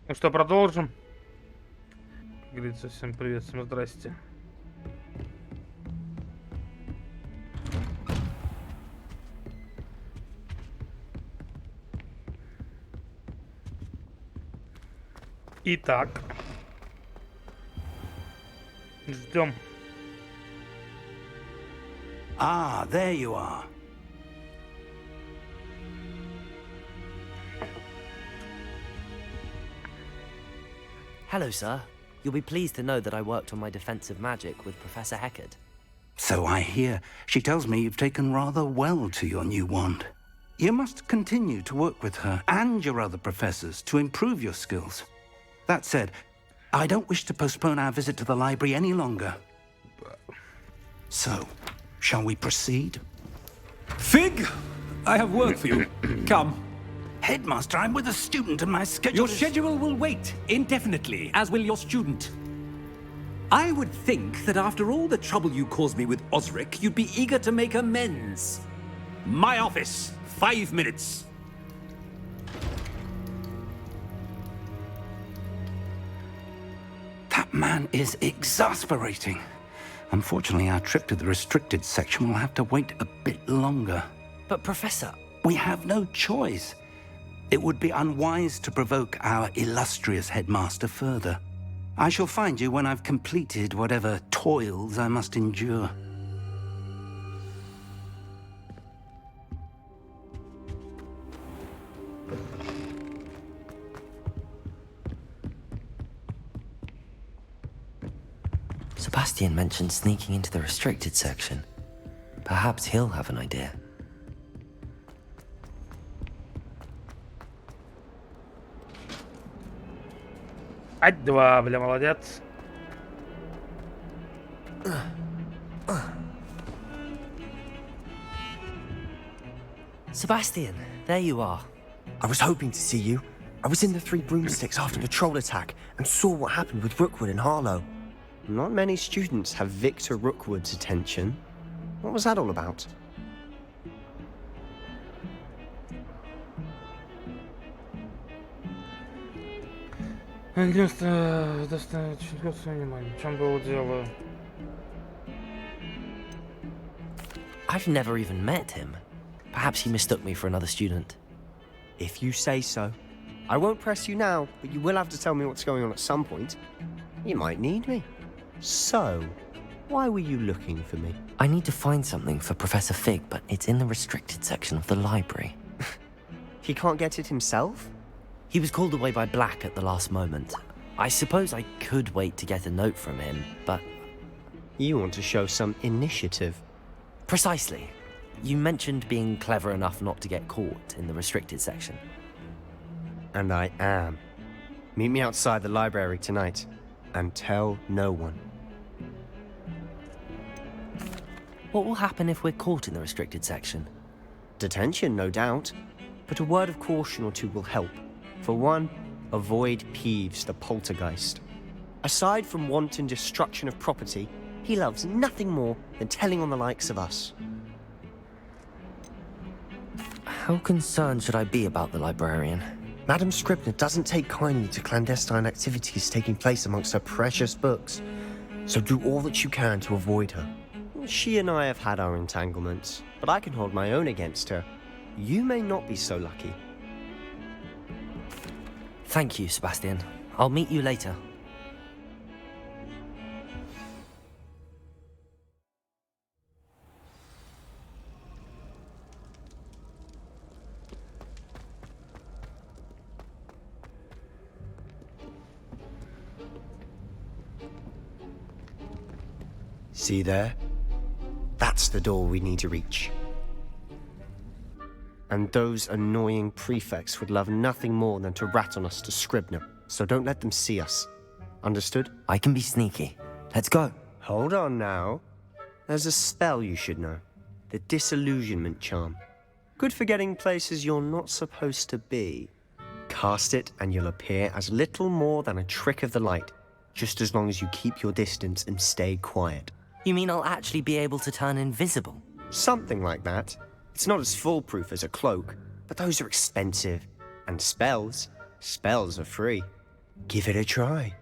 Ну что, продолжим? Как говорится, всем привет, всем здрасте. Итак, ждем. Ah, there you are. Hello, sir. You'll be pleased to know that I worked on my defensive magic with Professor Heckard. So I hear. She tells me you've taken rather well to your new wand. You must continue to work with her and your other professors to improve your skills. That said, I don't wish to postpone our visit to the library any longer. So, shall we proceed? Fig, I have work for you. Come. Headmaster, I'm with a student and my schedule Your is... schedule will wait indefinitely, as will your student. I would think that after all the trouble you caused me with Osric, you'd be eager to make amends. My office, 5 minutes. That man is exasperating. Unfortunately, our trip to the restricted section will have to wait a bit longer. But, Professor... We have no choice. It would be unwise to provoke our illustrious headmaster further. I shall find you when I've completed whatever toils I must endure. Sebastian mentioned sneaking into the restricted section. Perhaps he'll have an idea. Два, бля, молодец. Sebastian, there you are. I was hoping to see you. I was in the Three Broomsticks after the troll attack and saw what happened with Rookwood and Harlow. Not many students have Victor Rookwood's attention. What was that all about? Внимание. В чем было дело? I've never even met him. Perhaps he mistook me for another student. If you say so. I won't press you now, but you will have to tell me what's going on at some point. You might need me. So, why were you looking for me? I need to find something for Professor Fig, but it's in the restricted section of the library. He can't get it himself? He was called away by Black at the last moment. I suppose I could wait to get a note from him, but... You want to show some initiative. Precisely. You mentioned being clever enough not to get caught in the restricted section. And I am. Meet me outside the library tonight, and tell no one. What will happen if we're caught in the restricted section? Detention, no doubt. But a word of caution or two will help. For one, avoid Peeves, the poltergeist. Aside from wanton destruction of property, he loves nothing more than telling on the likes of us. How concerned should I be about the librarian? Madam Scribner doesn't take kindly to clandestine activities taking place amongst her precious books, so do all that you can to avoid her. She and I have had our entanglements, but I can hold my own against her. You may not be so lucky. Thank you, Sebastian. I'll meet you later. See there? That's the door we need to reach. And those annoying prefects would love nothing more than to rat on us to Scribner, so don't let them see us. Understood? I can be sneaky. Let's go. Hold on now. There's a spell you should know. The Disillusionment Charm. Good for getting places you're not supposed to be. Cast it and you'll appear as little more than a trick of the light, just as long as you keep your distance and stay quiet. You mean I'll actually be able to turn invisible? Something like that. It's not as foolproof as a cloak, but those are expensive. And spells are free. Give it a try.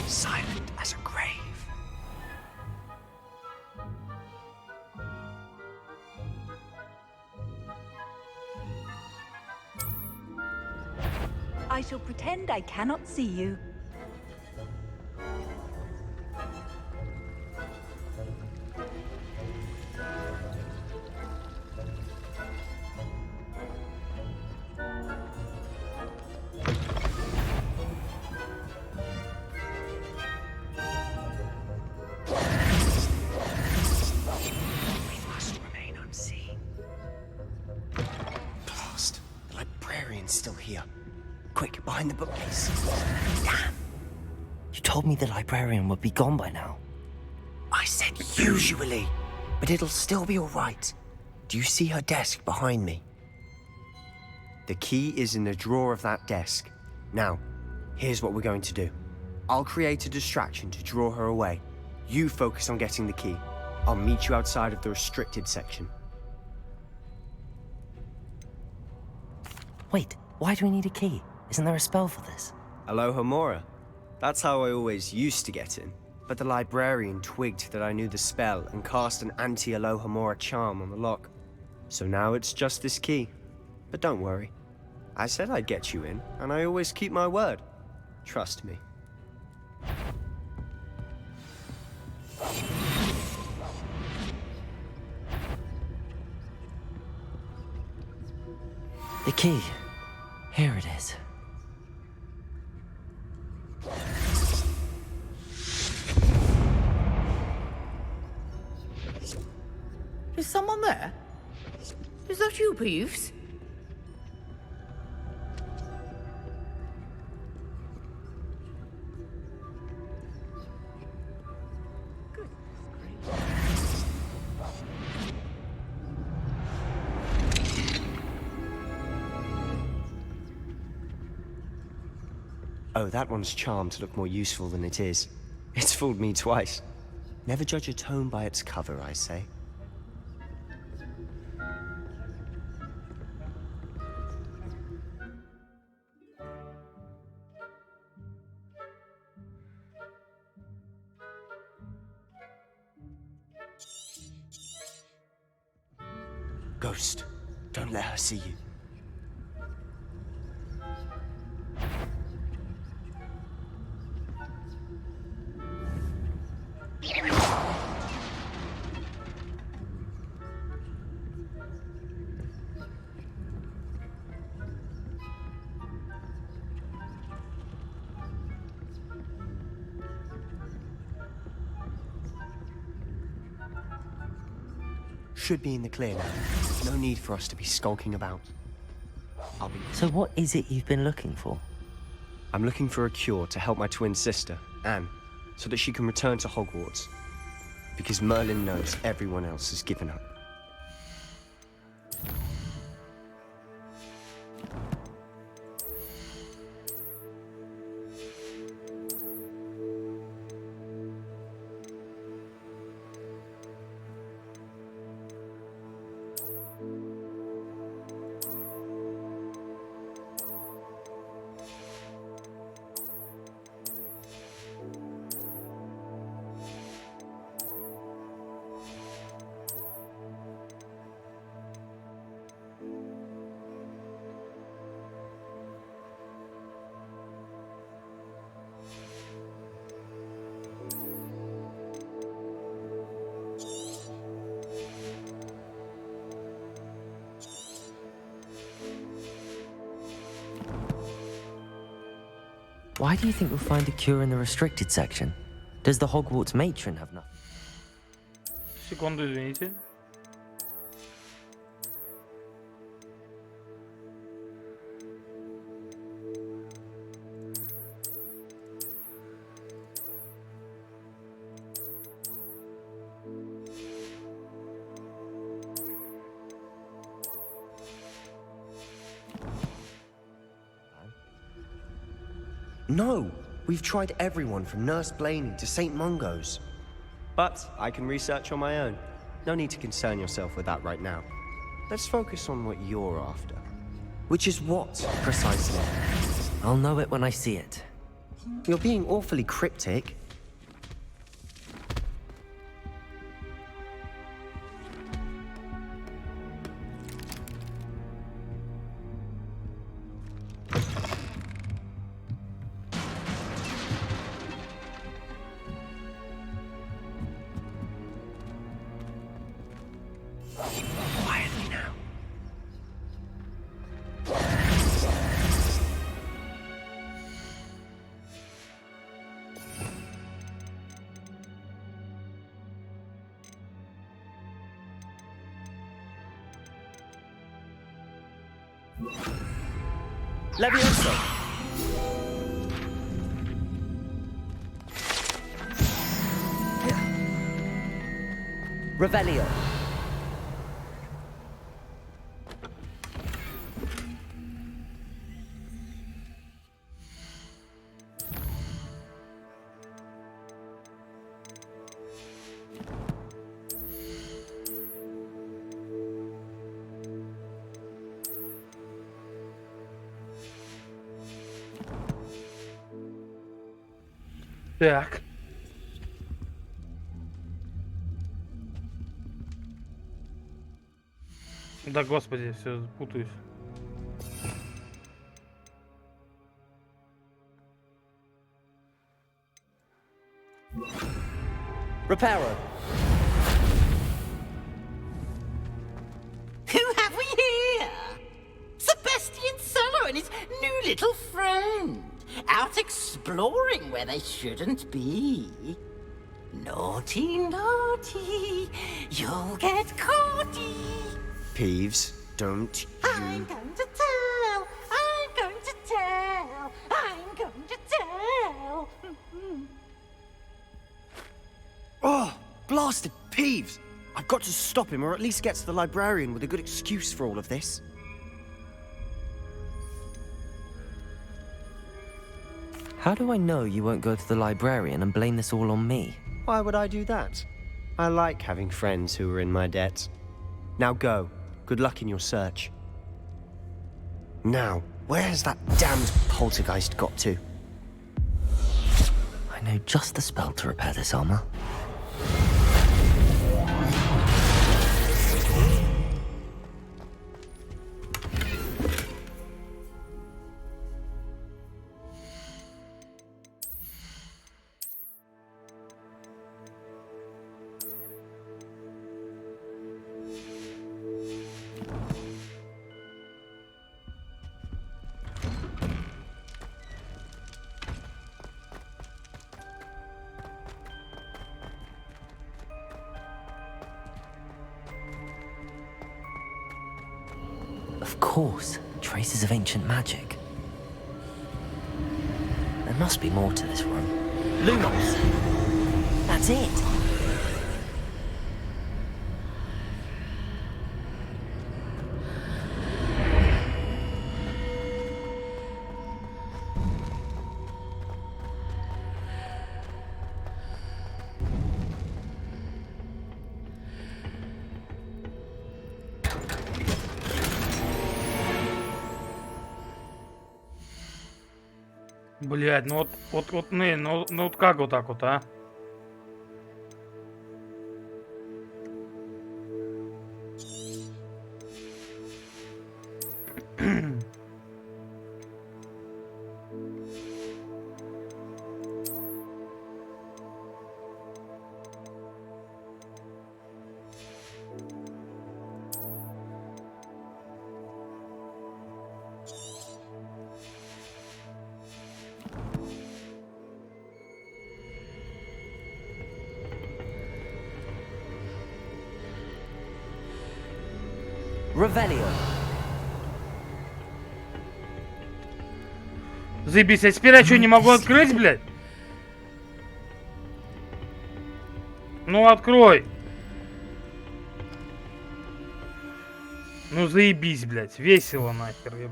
Silent as a grave. I shall pretend I cannot see you. Still here. Quick, behind the bookcase. Damn. You told me the librarian would be gone by now. I said usually, but it'll still be all right. Do you see her desk behind me? The key is in the drawer of that desk. Now, here's what we're going to do. I'll create a distraction to draw her away. You focus on getting the key. I'll meet you outside of the restricted section. Wait, why do we need a key? Isn't there a spell for this? Alohomora. That's how I always used to get in. But the librarian twigged that I knew the spell and cast an anti-Alohomora charm on the lock. So now it's just this key. But don't worry. I said I'd get you in, and I always keep my word. Trust me. The key. Here it is. Is someone there? Is that you, Peeves? Oh, that one's charmed to look more useful than it is. It's fooled me twice. Never judge a tome by its cover, I say. Ghost, don't let her see you. Should be in the clear now. No need for us to be skulking about. So what is it you've been looking for? I'm looking for a cure to help my twin sister, Anne, so that she can return to Hogwarts. Because Merlin knows everyone else has given up. Why do you think we'll find a cure in the restricted section? Does the Hogwarts matron have nothing? Секунду, извините. No, we've tried everyone from Nurse Blaney to St. Mungo's. But I can research on my own. No need to concern yourself with that right now. Let's focus on what you're after. Which is what, precisely? I'll know it when I see it. You're being awfully cryptic. Quietly now. Levioso! Revelio. Так. Да господи, все путаюсь. Reparo. Who have we here? Sebastian Sallow and his new little friend. Out exploring where they shouldn't be. Naughty, naughty, you'll get caughty. Peeves, don't I'm you... going to tell, I'm going to tell, I'm going to tell. Oh, blasted Peeves! I've got to stop him, or at least get to the librarian with a good excuse for all of this. How do I know you won't go to the librarian and blame this all on me? Why would I do that? I like having friends who are in my debt. Now go. Good luck in your search. Now, where has that damned poltergeist got to? I know just the spell to repair this armor. Of course, traces of ancient magic. There must be more to this room. Lumos! That's it! Блядь, ну ну вот как вот так вот, а? Revelio. Заебись, а теперь я что, не могу открыть, блядь? Ну, открой. Ну, заебись, блядь. Весело, нахер.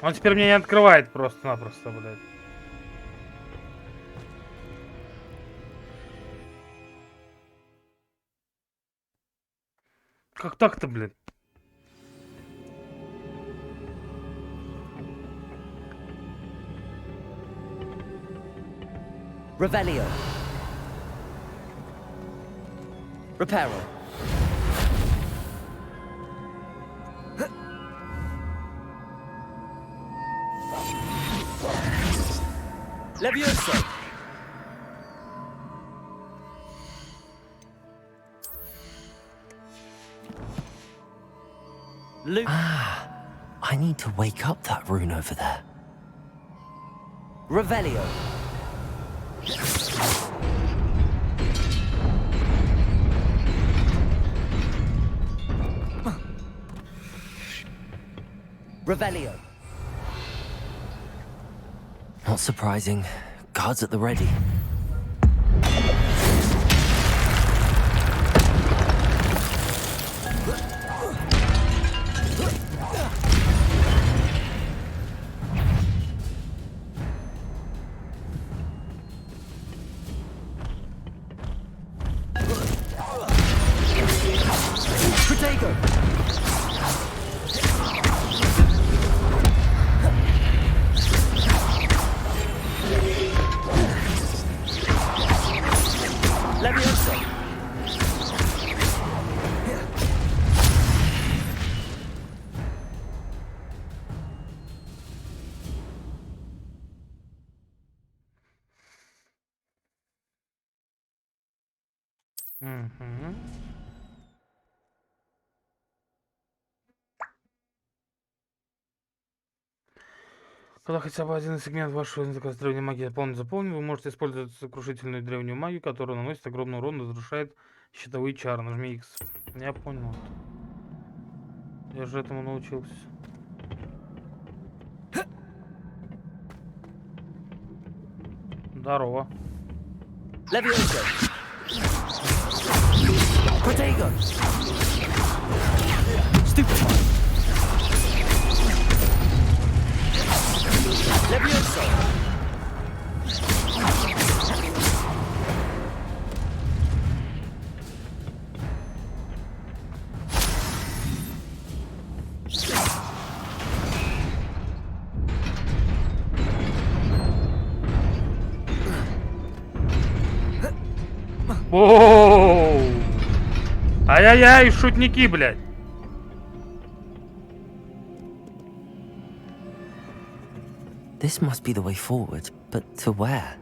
Он теперь меня не открывает просто-напросто, блядь. Как так-то, блядь? Revelio. Reparo. Levioso. Luke. Ah, I need to wake up that rune over there. Revelio. Revelio. Not surprising. Guards at the ready. Protego. Levioso. Угу. Когда хотя бы один сегмент вашего языка с древней магией полностью заполнен, вы можете использовать сокрушительную древнюю магию, которая наносит огромный урон и разрушает щитовые чары. Нажми X. Я понял. Я же этому научился. Здорово. Levioso. Protego. Stupefy. Levioso. Оу! Ай-яй-яй, шутники, блядь. This must be the way forward, but to where?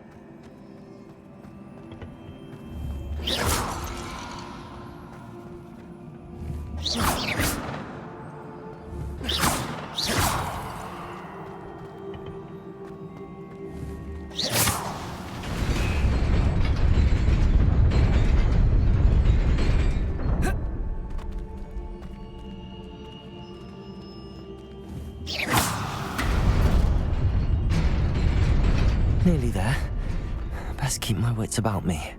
Nearly there. Best keep my wits about me.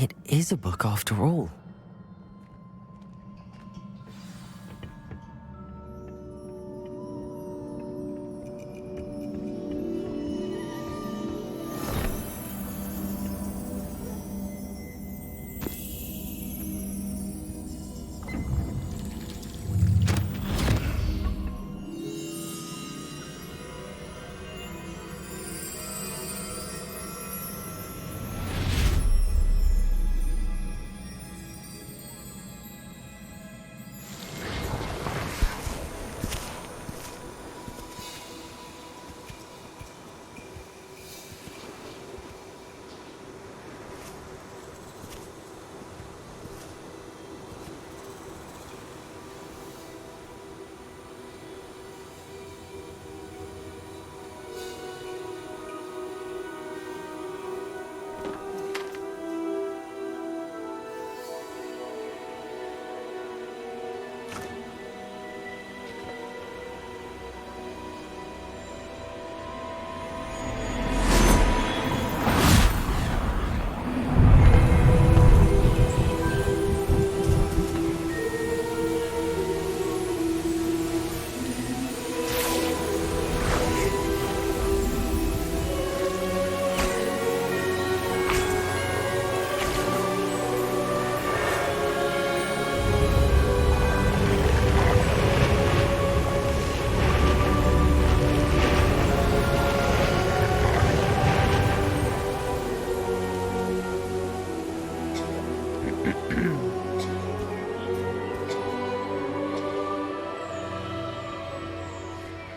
It is a book after all.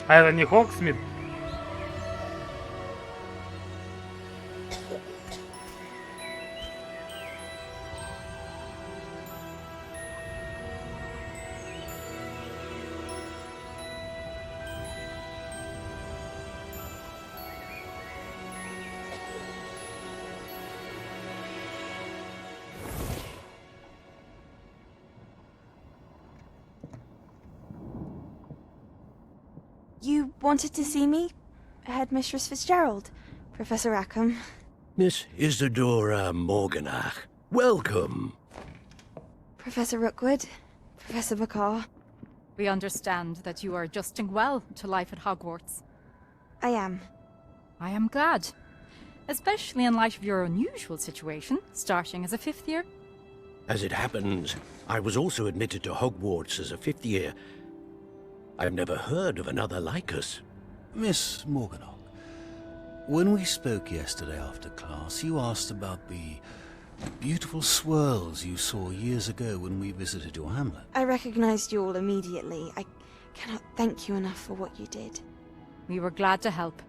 А это не Хоксмит? You wanted to see me? Headmistress Fitzgerald, Professor Rackham. Miss Isadora Morganach, welcome. Professor Rookwood, Professor Bakar. We understand that you are adjusting well to life at Hogwarts. I am. I am glad. Especially in light of your unusual situation, starting as a 5th year. As it happens, I was also admitted to Hogwarts as a 5th year. I've never heard of another like us. Miss Morganach, when we spoke yesterday after class, you asked about the beautiful swirls you saw years ago when we visited your hamlet. I recognized you all immediately. I cannot thank you enough for what you did. We were glad to help.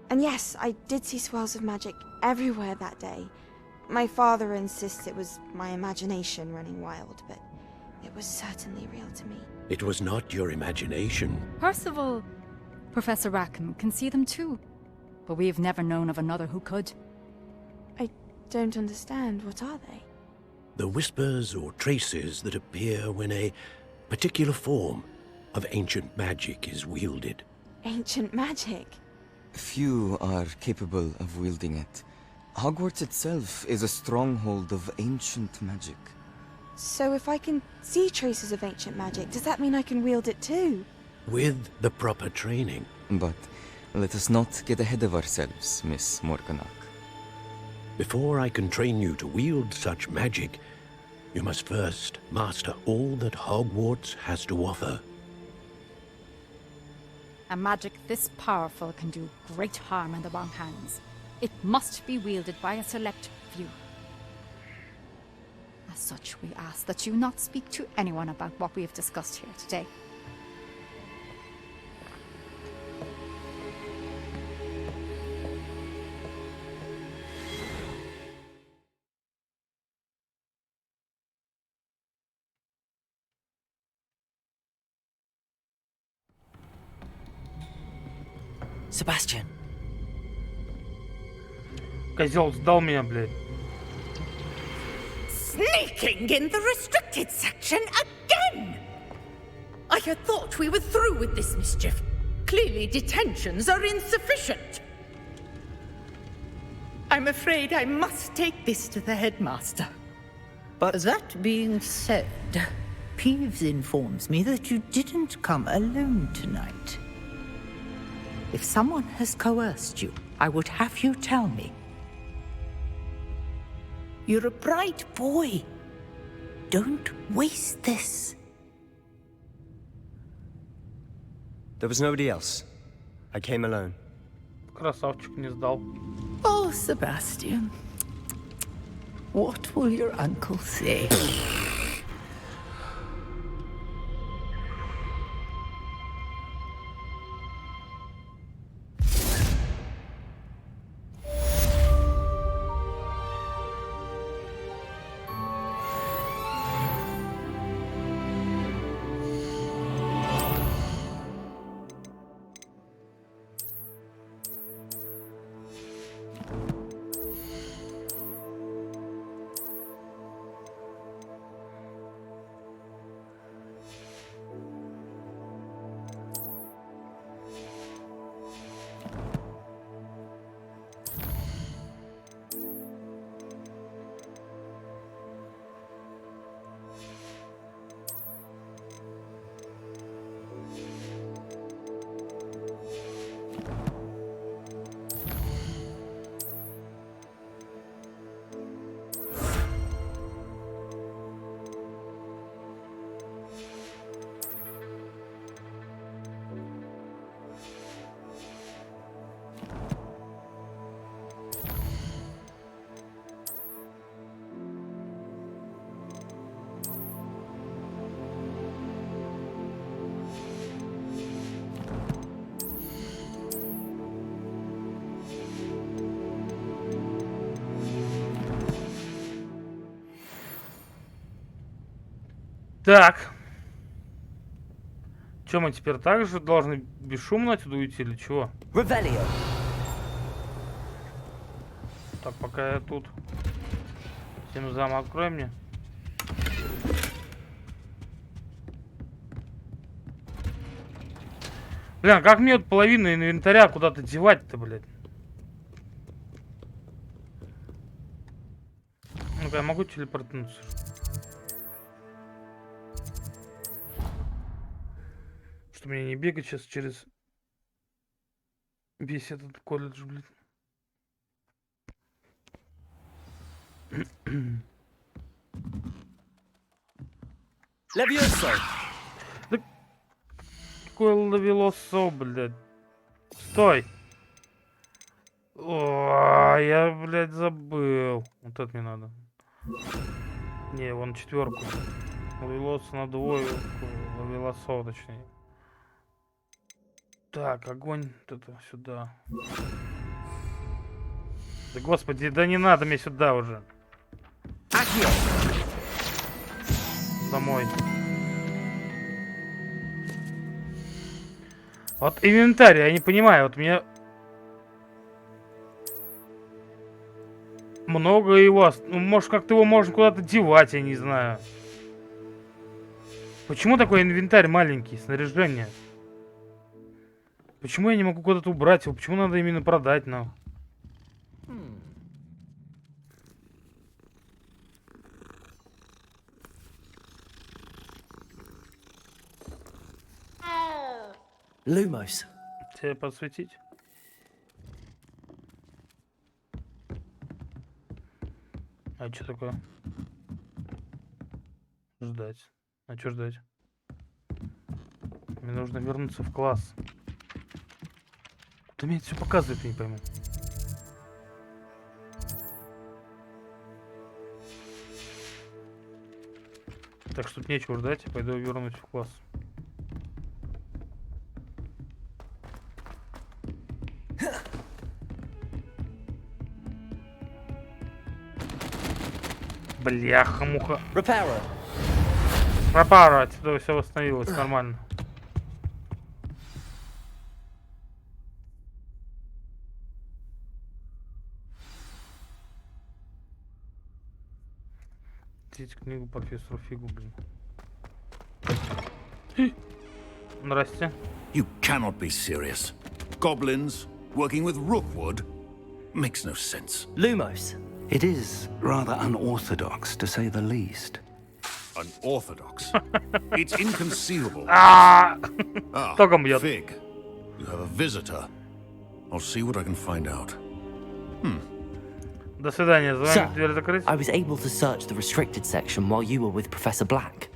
And yes, I did see swirls of magic everywhere that day. My father insists it was my imagination running wild, but it was certainly real to me. It was not your imagination. Percival, Professor Rackham can see them too. But we've never known of another who could. I don't understand. What are they? The whispers or traces that appear when a particular form of ancient magic is wielded. Ancient magic? Few are capable of wielding it. Hogwarts itself is a stronghold of ancient magic. So if I can see traces of ancient magic, does that mean I can wield it too? With the proper training. But let us not get ahead of ourselves, Miss Morganach. Before I can train you to wield such magic, you must first master all that Hogwarts has to offer. A magic this powerful can do great harm in the wrong hands. It must be wielded by a select few. As such, we ask that you not speak to anyone about what we have discussed here today. Sebastian. Козел сдал меня, блядь. Sneaking in the restricted section again! I had thought we were through with this mischief. Clearly detentions are insufficient. I'm afraid I must take this to the headmaster. But that being said, Peeves informs me that you didn't come alone tonight. If someone has coerced you, I would have you tell me. You're a bright boy. Don't waste this. There was nobody else. I came alone. Красавчик, не сдал. Oh, Sebastian. What will your uncle say? Так. Че, мы теперь также должны бесшумно отсюда уйти или чего? Revelio. Так, пока я тут. Всем зам, открой мне. Блин, как мне вот половину инвентаря куда-то девать-то, блядь? Ну-ка, я могу телепортнуться? Что мне не бегать сейчас через весь этот колледж, блядь. Levioso. Да какой лавелосо, блядь. Стой. О, я, блядь, забыл. Вот это мне надо. Не, вон четверку. Лавелосо на двойку. Лавелосо, точнее. Так, огонь. Вот это сюда. Да господи, да не надо мне сюда уже. Домой. Вот инвентарь, я не понимаю, вот мне много его, ну, может как-то его можно куда-то девать, я не знаю. Почему такой инвентарь маленький, снаряжение? Почему я не могу куда-то убрать его? Почему надо именно продать нам? Lumos. Тебе подсветить? А что такое? Ждать. А что ждать? Мне нужно вернуться в класс. Куда мне это все показывает, я не пойму. Так что тут нечего ждать, я пойду вернусь в класс. Бляха-муха. Пропара, отсюда все восстановилось нормально. Здесь книгу профессору Фигу, блин. Здрасте. You cannot be serious. Goblins working with Rookwood? Makes no sense. Lumos. It is rather unorthodox, to say the least. Unorthodox? It's inconceivable. Только бьет. Fig, you have a visitor. I'll see what I can find out. До свидания. За Sir, вами дверь закрыть. I was able to search the restricted section while you were with Professor Black.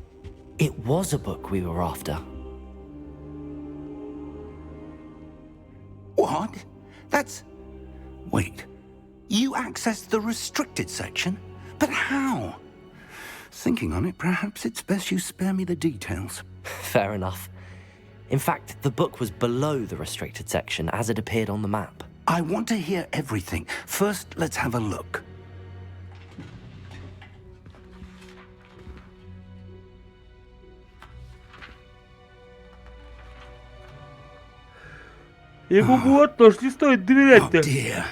It was a book we were after. What? That's... Wait. You accessed the restricted section? But how? Thinking on it, perhaps it's best you spare me the details. Fair enough. In fact, the book was below the restricted section as it appeared on the map. I want to hear everything. First, let's have a look. тоже не стоит доверять-то. Oh dear.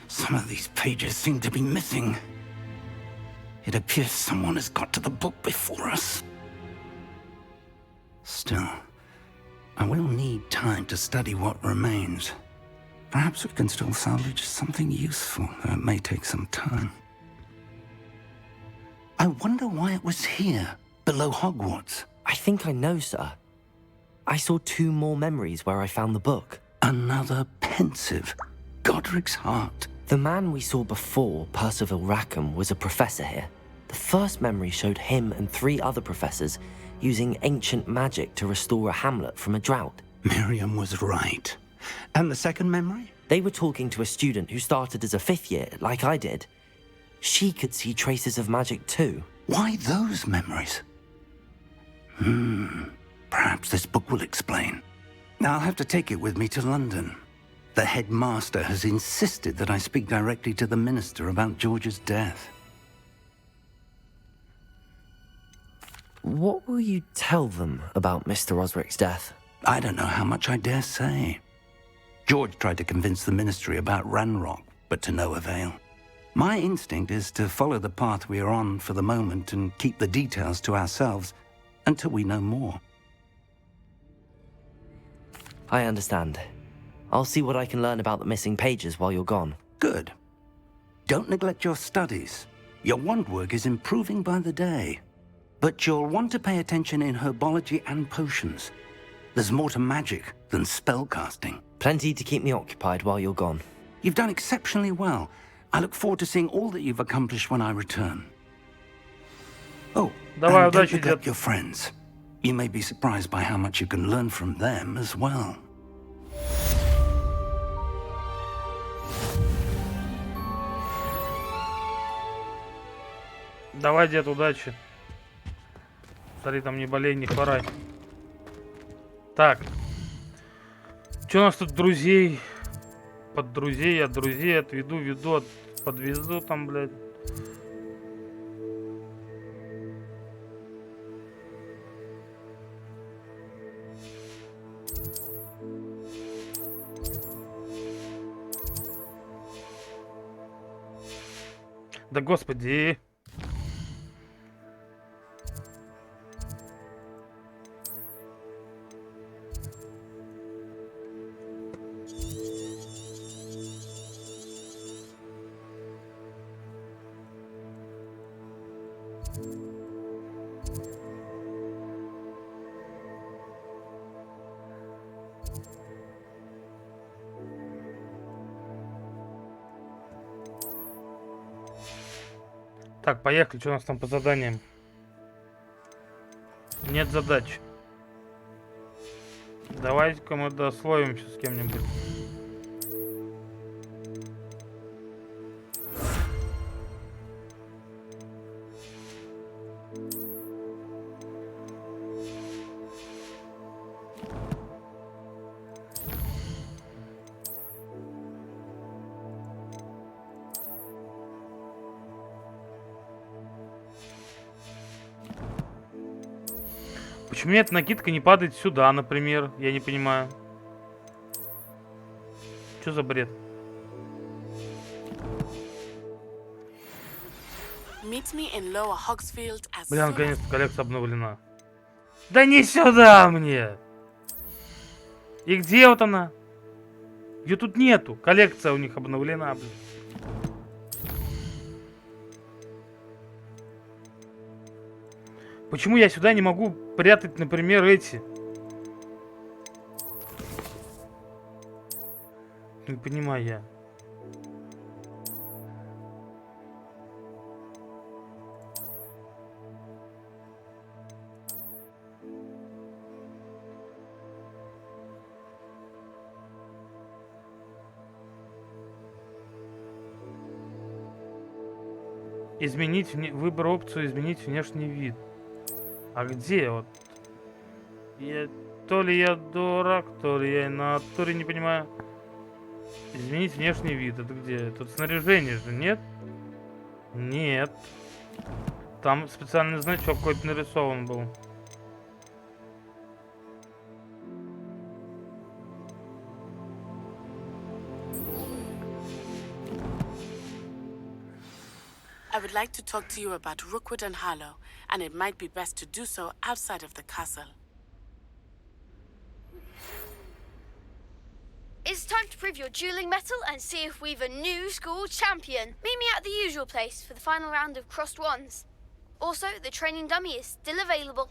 Some of these pages seem to be missing. It appears someone has got to the book before us. Still, I will need time to study what remains. Perhaps we can still salvage something useful, though it may take some time. I wonder why it was here, below Hogwarts. I think I know, sir. I saw 2 more memories where I found the book. Another pensive. Godric's heart. The man we saw before, Percival Rackham, was a professor here. The first memory showed him and 3 other professors using ancient magic to restore a hamlet from a drought. Miriam was right. And the second memory? They were talking to a student who started as a 5th year, like I did. She could see traces of magic too. Why those memories? Perhaps this book will explain. Now I'll have to take it with me to London. The headmaster has insisted that I speak directly to the minister about George's death. What will you tell them about Mr. Osric's death? I don't know how much I dare say. George tried to convince the ministry about Ranrock, but to no avail. My instinct is to follow the path we are on for the moment and keep the details to ourselves until we know more. I understand. I'll see what I can learn about the missing pages while you're gone. Good. Don't neglect your studies. Your wand work is improving by the day. But you'll want to pay attention in herbology and potions. There's more to magic than spellcasting. Plenty to keep me occupied while you're gone. You've done exceptionally well. I look forward to seeing all that you've accomplished when I return. Oh, Давай, and don't удачи, neglect дед. your friends. You may be surprised by how much you can learn from them as well. Давай, дед, удачи. Смотри, там не болей, не хворай. Так. Что у нас тут друзей? Под друзей, от друзей отведу, веду, подвезу там, блядь. Да господи. Так, поехали. Что у нас там по заданиям? Нет задач. Давайте-ка мы дословимся с кем-нибудь. Почему эта накидка не падает сюда, например? Я не понимаю. Что за бред? Бля, наконец-то коллекция обновлена. Да не сюда мне! И где вот она? Ее тут нету. Коллекция у них обновлена, блин. Почему я сюда не могу прятать, например, эти? Не понимаю я. Изменить выбор опцию, изменить внешний вид. А где вот? То ли я дурак, то ли я на натуре не понимаю. Изменить внешний вид. Это где? Тут снаряжение же, нет? Нет. Там специальный значок какой-то нарисован был. I would like to talk to you about Rookwood and Harlow, and it might be best to do so outside of the castle. It's time to prove your dueling mettle and see if we've a new school champion. Meet me at the usual place for the final round of crossed wands. Also, the training dummy is still available.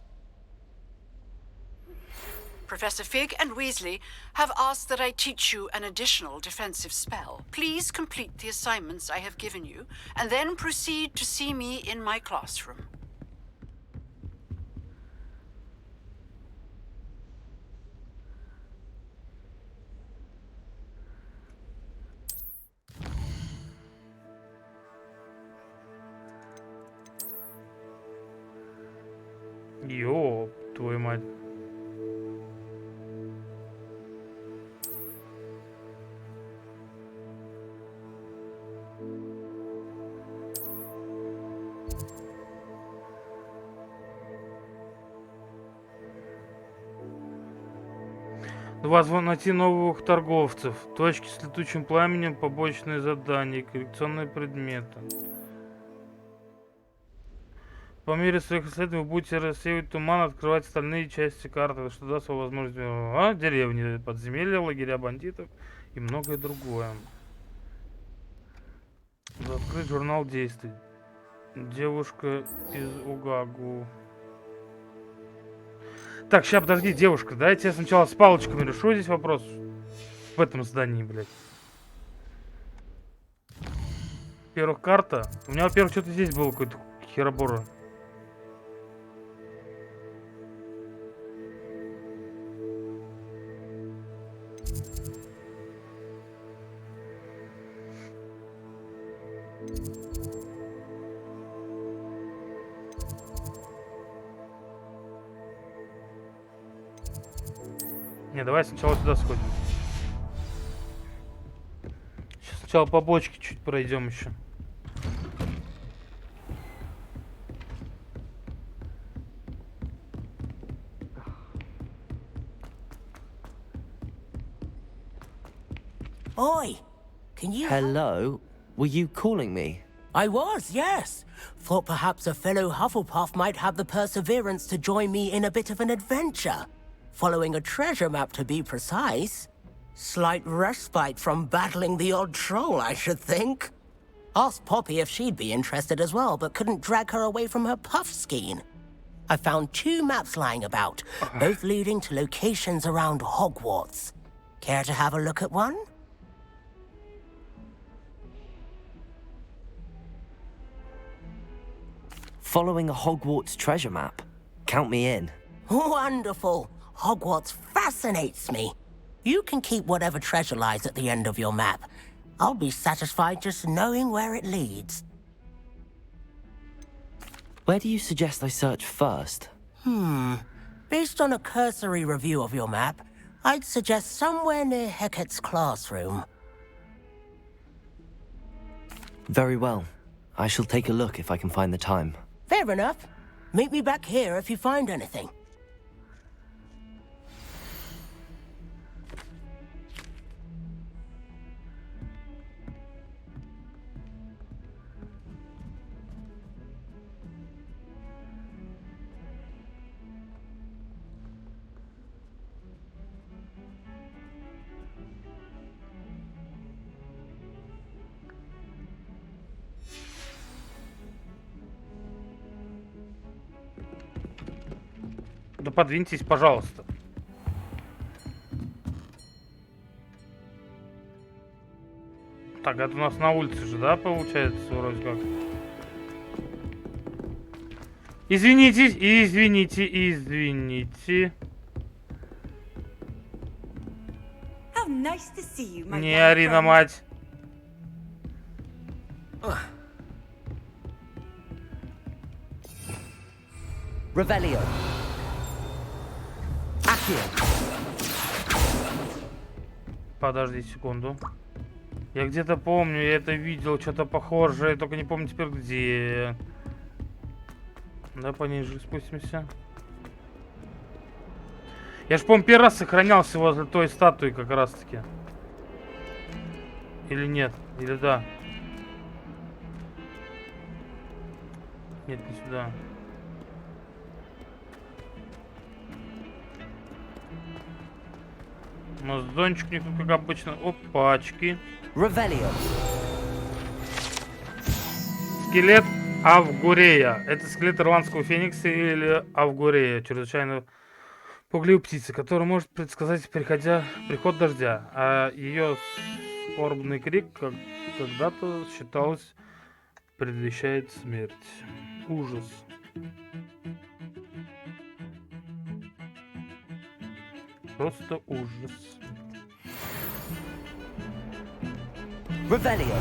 Professor Fig and Weasley have asked that I teach you an additional defensive spell. Please complete the assignments I have given you, and then proceed to see me in my classroom. Ёп, твою мать. Вас найти новых торговцев. Точки с летучим пламенем, побочные задания, коллекционные предметы. По мере своих исследований вы будете рассеивать туман, открывать остальные части карты, что даст вам возможность деревни, подземелья, лагеря бандитов и многое другое. Открыть журнал действий. Девушка из Угагу. Так, сейчас, подожди, девушка, дайте я сначала с палочками решу здесь вопрос. В этом здании, блядь. Во-первых, карта. У меня, во-первых, что-то здесь было, какой-то херобора. Не, давай сначала сюда сходим. Сейчас сначала по бочке чуть пройдем еще. Oi, can you... Hello? Were you calling me? I was, yes. Thought perhaps a fellow Hufflepuff might have the perseverance to join me in a bit of an adventure. Following a treasure map, to be precise. Slight respite from battling the odd troll, I should think. Asked Poppy if she'd be interested as well, but couldn't drag her away from her puff skein. I found 2 maps lying about, both leading to locations around Hogwarts. Care to have a look at one? Following a Hogwarts treasure map? Count me in. Wonderful. Hogwarts fascinates me. You can keep whatever treasure lies at the end of your map. I'll be satisfied just knowing where it leads. Where do you suggest I search first? Based on a cursory review of your map, I'd suggest somewhere near Hecat's classroom. Very well. I shall take a look if I can find the time. Fair enough. Meet me back here if you find anything. подвиньтесь, пожалуйста. Так, это у нас на улице же, да, получается, вроде как? Извините, извините, извините. Не ори на мать. Revelio. Accio. Подожди секунду. Я где-то помню, я это видел, что-то похожее, только не помню теперь где. Да, пониже спустимся. Я ж, помню, первый раз сохранялся возле той статуи как раз-таки. Или нет? Или да? Нет, не сюда. У нас зончик не тут, как обычно. Опачки. Revelio. Скелет Авгурея. Это скелет ирландского феникса или Авгурея. Чрезвычайно пугливой птицы, которая может предсказать приход дождя. А ее скорбный крик когда-то считалось предвещает смерть. Ужас. Просто ужас. Revelio.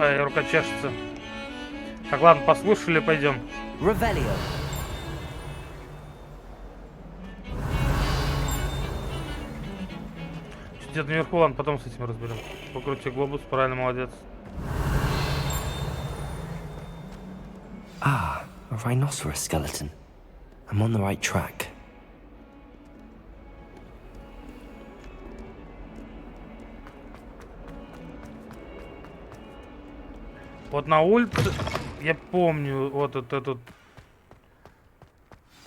Ай, рука чешется. Так, ладно, послушали, пойдем. Revelio. Где-то наверху, ладно, потом с этим разберем. Покрути глобус, правильно, молодец. Ah, a rhinoceros skeleton. I'm on the right track. Вот на улице, я помню, вот этот.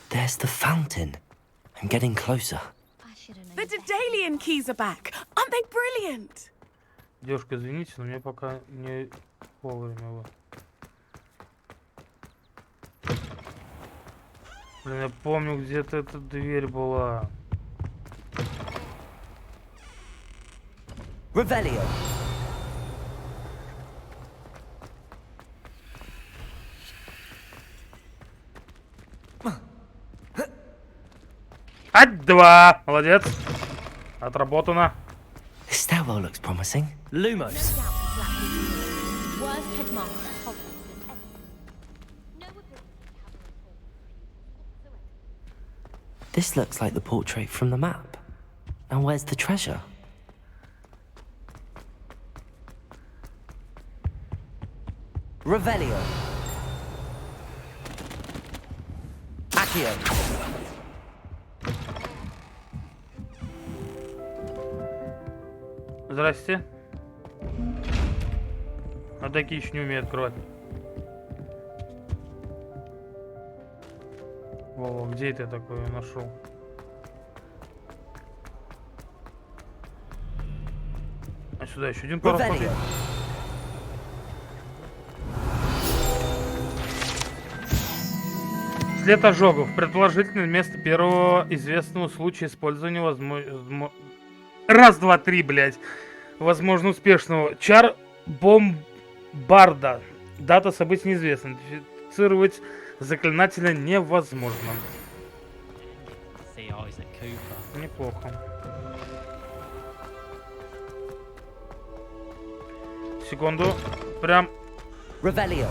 There's the fountain. I'm getting closer. The Daedalian keys are back. Aren't they brilliant? Девушка, извините, но мне пока не вовремя вы. Блин, я помню, где-то эта дверь была. Revelio. Два! Молодец! Отработано. This stairwell looks promising. Lumos. This looks like the portrait from the map. Now where's the treasure? Revelio. Accio. Здрасте. А такие еще не умеют открывать. Во, где это я такое нашел? А сюда еще один пару смотри. След ожогов. Предположительно, место первого известного случая использования раз, два, три, блядь. Возможно, успешного. Чар бомбарда. Дата событий неизвестна. Идентифицировать заклинателя невозможно. Неплохо. Секунду. Прям. Revelio.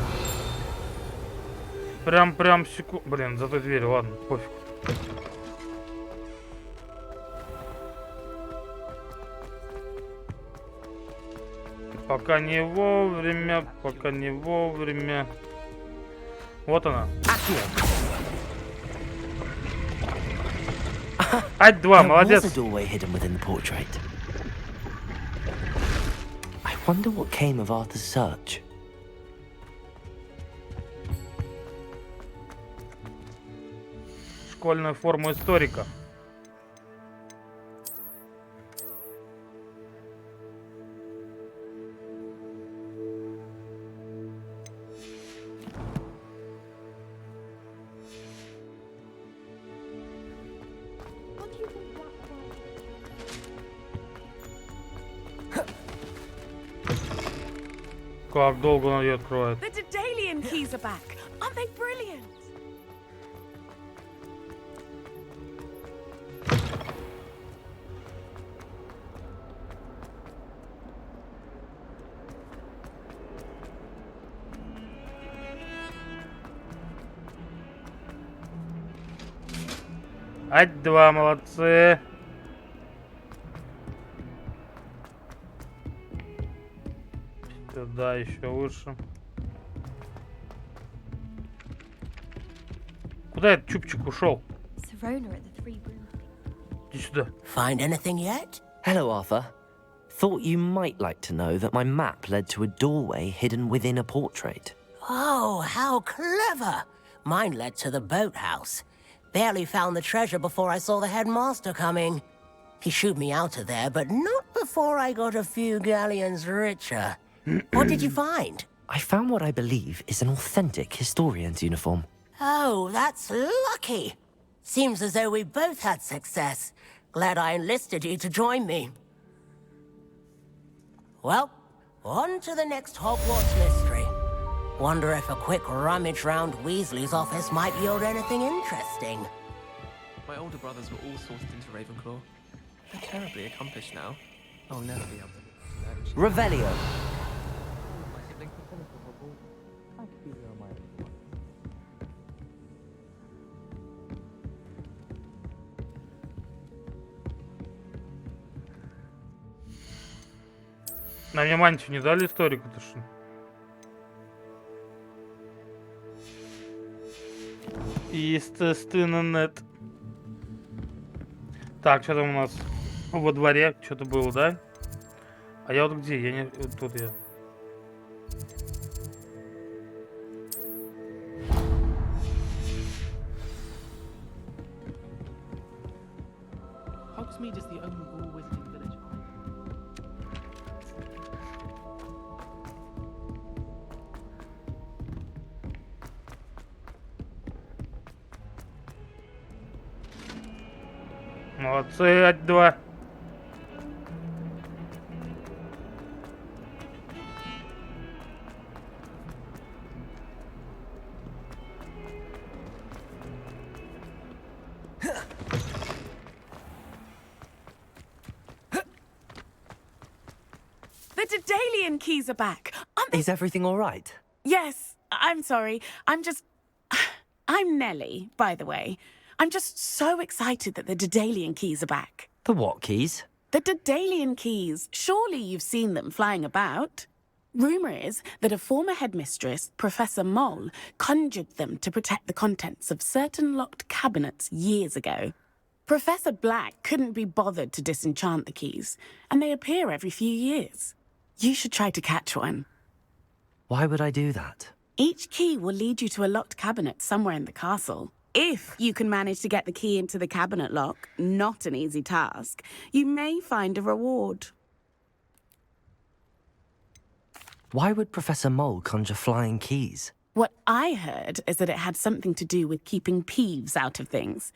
Прям секунду. Блин, за той дверью, ладно, пофиг. Пока не вовремя, пока не вовремя. Вот она. Ать-2, молодец. There was a doorway hidden within the portrait. I wonder what came of Arthur's search. Школьную форму историка. Как долго он ее откроет? The Dedalian keys are back. Aren't they brilliant? Ать-2, молодцы. Сюда еще выше. Куда этот чупчик ушел? Иди сюда. Find anything yet? Hello, Arthur. Thought you might like to know that my map led to a doorway hidden within a portrait. Oh, how clever! Mine led to the boathouse. Barely found the treasure before I saw the headmaster coming. He shooed me out of there, but not before I got a few galleons richer. What did you find? I found what I believe is an authentic historian's uniform. Oh, that's lucky. Seems as though we both had success. Glad I enlisted you to join me. Well, on to the next Hogwarts mystery. Wonder if a quick rummage round Weasley's office might yield anything interesting. My older brothers were all sorted into Ravenclaw. They're terribly accomplished now. I'll never be able to... Revelio. На мне мантию не дали историку-то что? Естественно, нет. Так, что там у нас во дворе? Что-то было, да? А я вот где? Я не... Вот тут я. Hogsmeade is the only wall wizarding village. Молодцы, Ать-2. The Dedalian keys are back. Aren't they? Is everything all right? Yes, I'm sorry. I'm Nellie, by the way. I'm just so excited that the Dedalian keys are back. The what keys? The Dedalian keys. Surely you've seen them flying about. Rumour is that a former headmistress, Professor Mole, conjured them to protect the contents of certain locked cabinets years ago. Professor Black couldn't be bothered to disenchant the keys, and they appear every few years. You should try to catch one. Why would I do that? Each key will lead you to a locked cabinet somewhere in the castle. If you can manage to get the key into the cabinet lock, not an easy task, you may find a reward. Why would Professor Mole conjure flying keys? What I heard is that it had something to do with keeping Peeves out of things.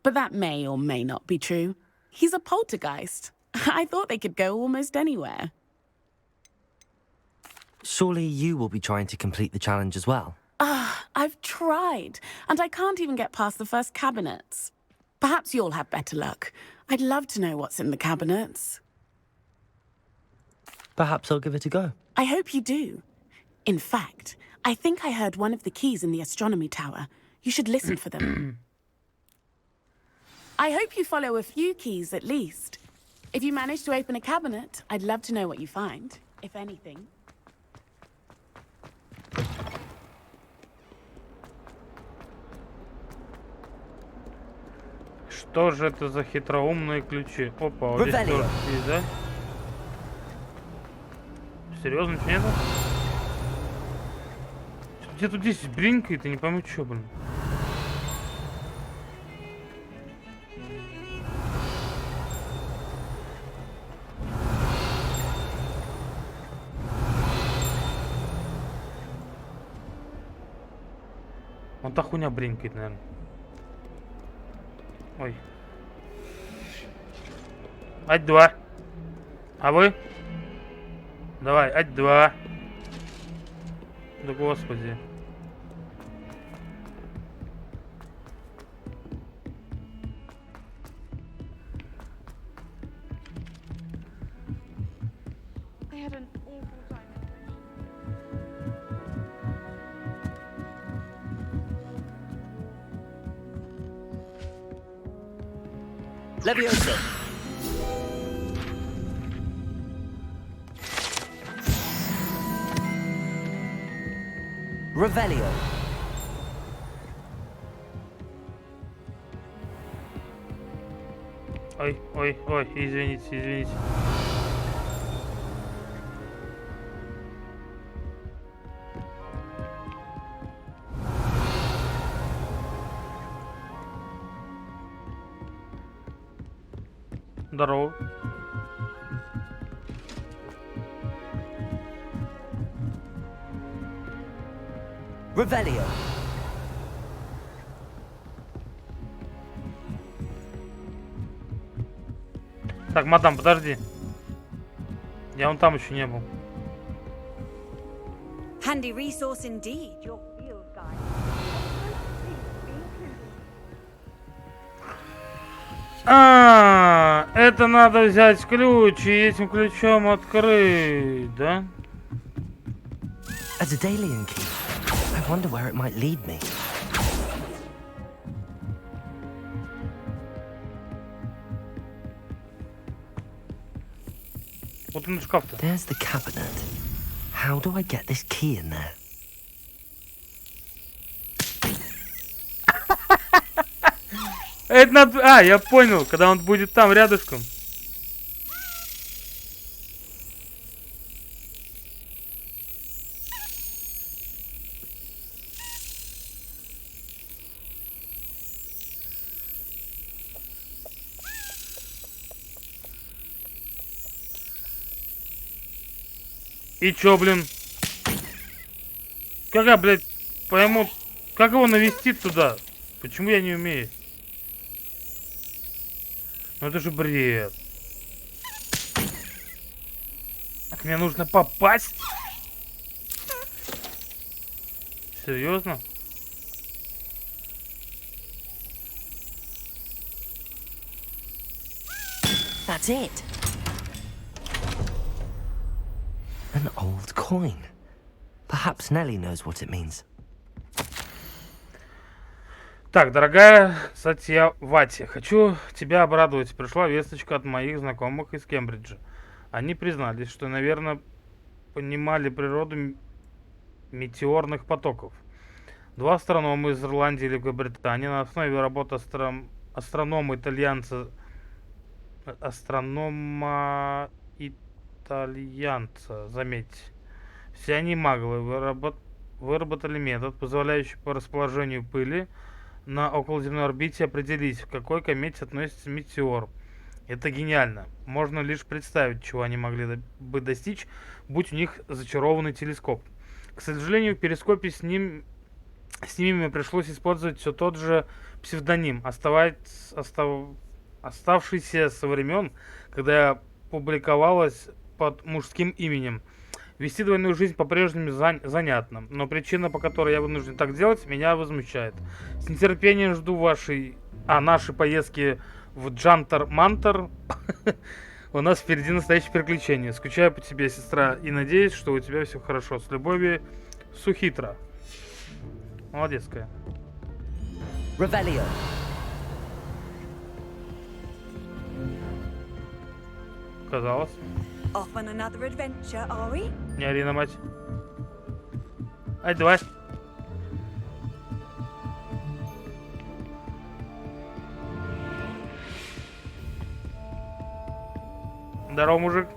But that may or may not be true. He's a poltergeist. I thought they could go almost anywhere. Surely you will be trying to complete the challenge as well. I've tried, and I can't even get past the first cabinets. Perhaps you'll have better luck. I'd love to know what's in the cabinets. Perhaps I'll give it a go. I hope you do. In fact, I think I heard one of the keys in the astronomy tower. You should listen for them. I hope you follow a few keys at least. If you manage to open a cabinet, I'd love to know what you find. if anything. Что же это за хитроумные ключи? Опа, вот здесь тоже есть, да? Серьезно, ничего нету? Где тут здесь бринкает, я не пойму, что, блин. Вон та хуйня бринкает, наверное. Ой. Ать-2. А вы? Давай, ать-2. Да господи. Leviosa. Revelio. Ой, ой, ой, извините, извините. Здорово. Revelio. Так, мадам, подожди. Я вон там еще не был. Handy resource indeed, your field guide. Это надо взять ключ и этим ключом открыть, да? A Daedalian key. I wonder where it might lead me. Вот он шкаф-то. There's the cabinet. How do I get this key in there? Это надо... А, я понял, когда он будет там, рядышком. И чё, блин? Как я, блядь, пойму... Как его навести туда? Почему я не умею? Ну это же бред. Так мне нужно попасть? Серьезно? That's it. An old coin. Perhaps Nellie knows what it means. Так, дорогая Сатьявати, хочу тебя обрадовать. Пришла весточка от моих знакомых из Кембриджа. Они признались, что, наверное, понимали природу метеорных потоков. Два астронома из Ирландии и Великобритании на основе работы астронома-итальянца, заметьте. Все они маглы выработали метод, позволяющий по расположению пыли на околоземной орбите определить, к какой комете относится метеор. Это гениально. Можно лишь представить, чего они могли бы достичь, будь у них зачарованный телескоп. К сожалению, в перископе с ними пришлось использовать все тот же псевдоним, оставшийся со времен, когда публиковалась под мужским именем. Вести двойную жизнь по-прежнему занятно, но причина, по которой я вынужден так делать, меня возмущает. С нетерпением жду нашей поездки в Джантар-Мантар. У нас впереди настоящее приключение. Скучаю по тебе, сестра, и надеюсь, что у тебя все хорошо. С любовью, Сухитра. Молодецкая. Revelio. Казалось. Off on another adventure, are we? Не ори на мать. Ай, давай. Здорово, мужик.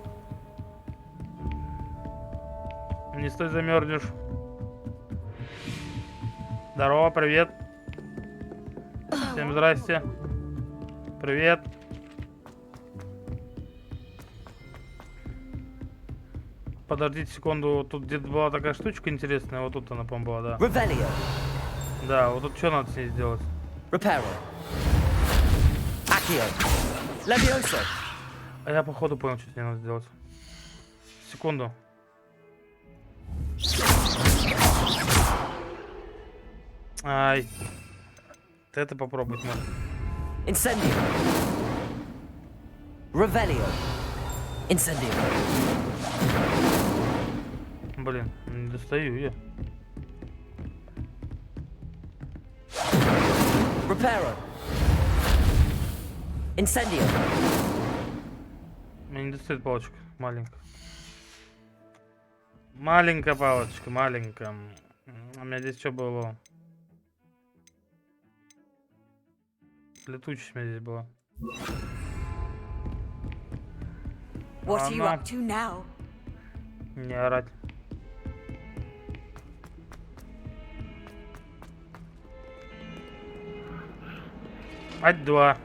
Не стой, замерзнешь. Здорово, привет. Всем здрасте. Привет. Подождите секунду, тут где-то была такая штучка интересная, вот тут она, по-моему, была, да. Revelio. Да, вот тут что надо с ней сделать? Reparo. Accio. Levioso. А я походу понял, что с ней надо сделать. Секунду. Ай. Ты это попробовать можно. Incendio. Revelio. Incendio. Блин, не достаю я. Reparo. Incendio. Мне не достает палочка. Маленькая. Маленькая палочка, маленькая. У меня здесь что было? Летучесть у меня здесь была. What are you up to now? Не орать. Ать 2.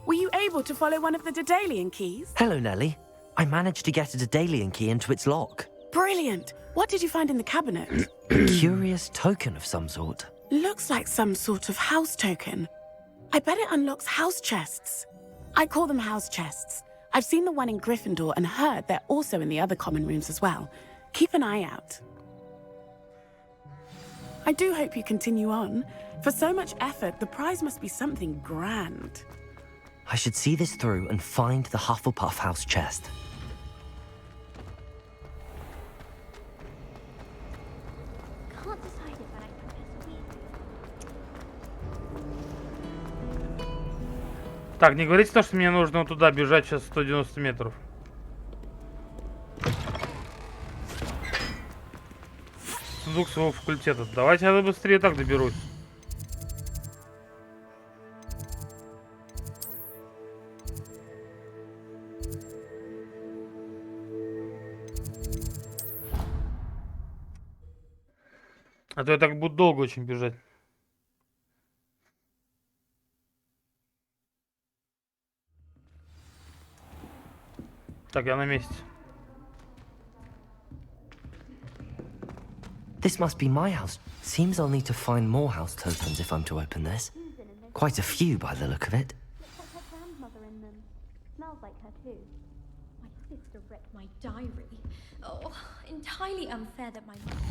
Were you able to follow one of the Daedalian keys? Hello, Nellie. I managed to get a Daedalian key into its lock. Brilliant. What did you find in the cabinet? A curious token of some sort. Looks like some sort of house token. I bet it unlocks house chests. I call them house chests. I've seen the one in Gryffindor and heard they're also in the other common rooms as well. Keep an eye out. I do hope you continue on. For so much effort, the prize must be something grand. I should see this through and find the Hufflepuff house chest. Can't decide if I like Professor Weasley. Так, не говорите то, что мне нужно вот туда бежать сейчас 190 метров. Сундук своего факультета. Давайте я быстрее так доберусь. А то я так буду долго очень бежать. Так, я на месте. This must be my house. Seems I'll need to find more house tokens if I'm to open this. Quite a few by the look of it. Looks like her grandmother in them. Smells like her too. My sister wrecked my diary. Oh, entirely unfair that my mother...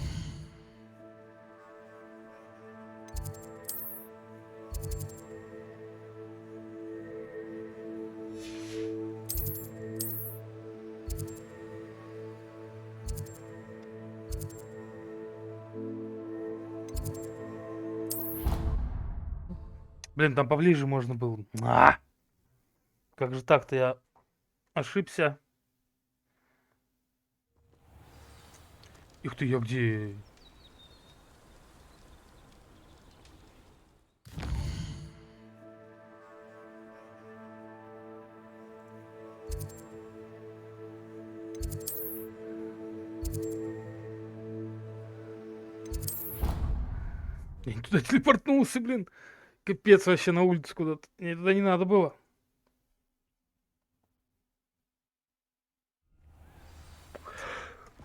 Блин, там поближе можно было. Как же так-то я ошибся. Ух ты, я где? Я не туда телепортнулся, блин. Капец, вообще на улицу куда-то. Мне туда не надо было.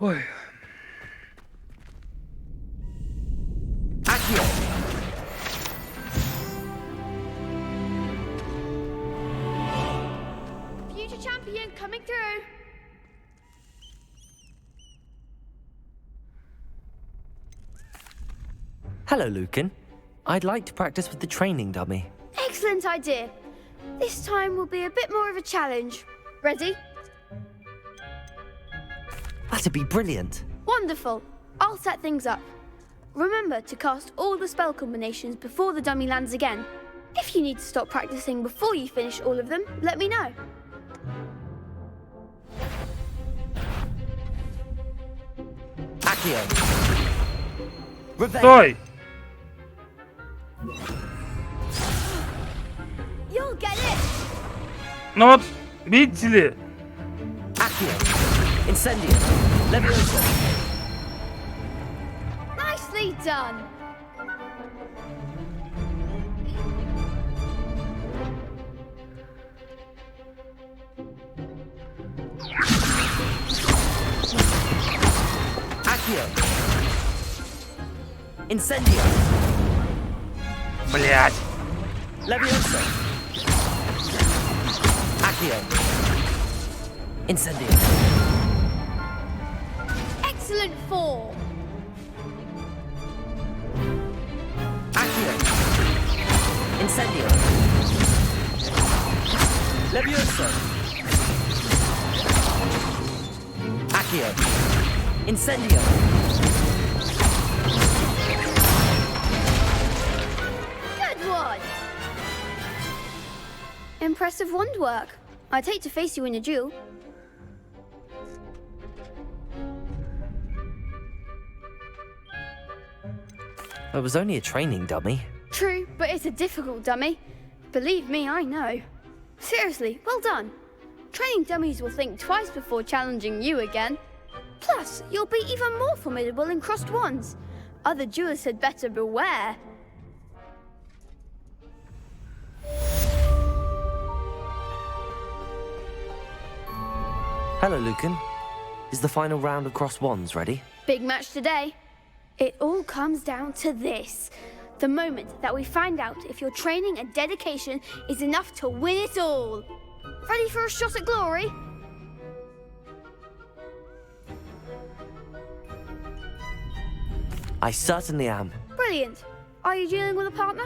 Ой. Future champion coming through. Hello, Lucan. I'd like to practice with the training dummy. Excellent idea. This time will be a bit more of a challenge. Ready? That'd be brilliant. Wonderful. I'll set things up. Remember to cast all the spell combinations before the dummy lands again. If you need to stop practicing before you finish all of them, let me know. Accio. Revenge. Стой! You'll get it. Ну вот, видите ли? Accio. Incendio. Leviosa. Nicely done. Accio. Incendio. Блять. Leviosa. Accio. Incendio. Excellent form. Accio. Incendio. Leviosa. Accio. Incendio. Good one. Impressive wand work. I'd hate to face you in a duel. It was only a training dummy. True, but it's a difficult dummy. Believe me, I know. Seriously, well done. Training dummies will think twice before challenging you again. Plus, you'll be even more formidable in crossed wands. Other duelists had better beware. Hello, Lucan. Is the final round of cross wands ready? Big match today. It all comes down to this. The moment that we find out if your training and dedication is enough to win it all. Ready for a shot at glory? I certainly am. Brilliant. Are you dealing with a partner?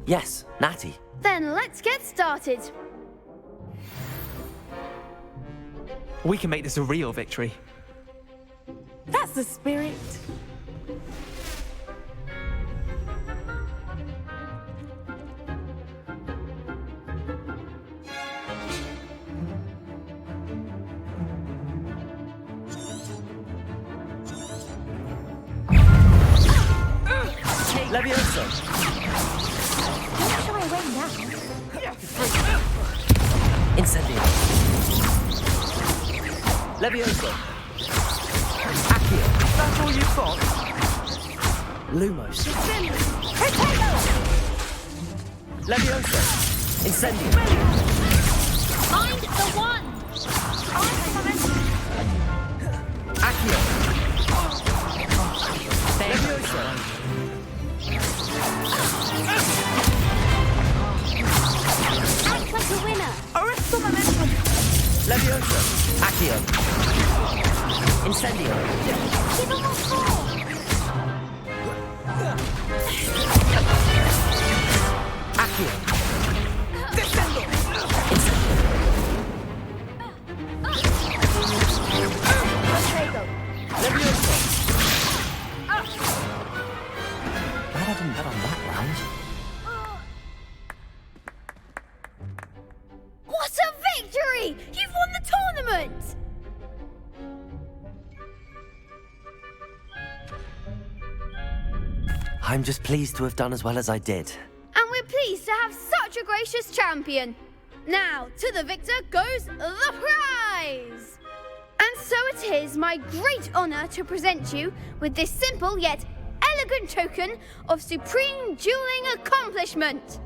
Yes, Natty. Then let's get started. We can make this a real victory. That's the spirit. Leviosa. Don't shy away now. Incendio. Leviosa. Accio. That's all you've got? Lumos. Potato! Leviosa. Incendio. Mind the one! Accio. Leviosa. Act like a winner! Arresto momentum! Leviosa. Accio. Incendio. Give them a four! Accio. Descendo! Potato! Leviosa. Glad I didn't bet on that round. What a victory! You've won the tournament! I'm just pleased to have done as well as I did. And we're pleased to have such a gracious champion. Now, to the victor goes the prize! And so it is my great honour to present you with this simple yet elegant token of supreme dueling accomplishment.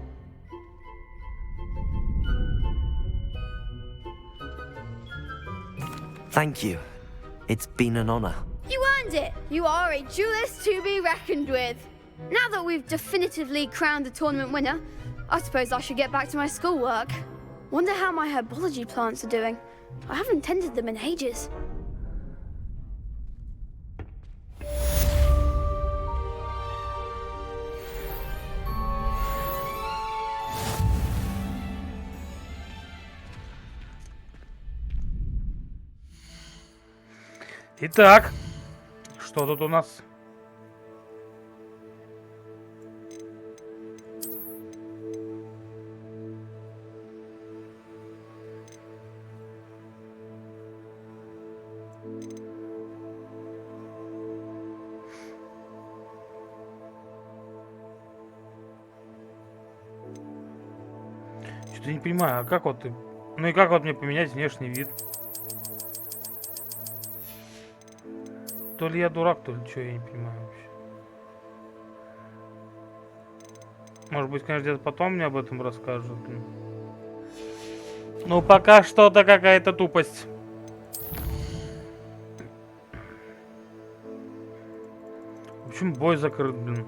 Thank you. It's been an honor. You earned it. You are a duelist to be reckoned with. Now that we've definitively crowned the tournament winner, I suppose I should get back to my schoolwork. Wonder how my herbology plants are doing. I haven't tended them in ages. Итак, что тут у нас? Что-то не понимаю, а как вот ты... Ну и как вот мне поменять внешний вид? То ли я дурак, то ли что, я не понимаю вообще. Может быть, конечно, где-то потом мне об этом расскажут. Ну, пока что-то какая-то тупость. В общем, бой закрыт, блин.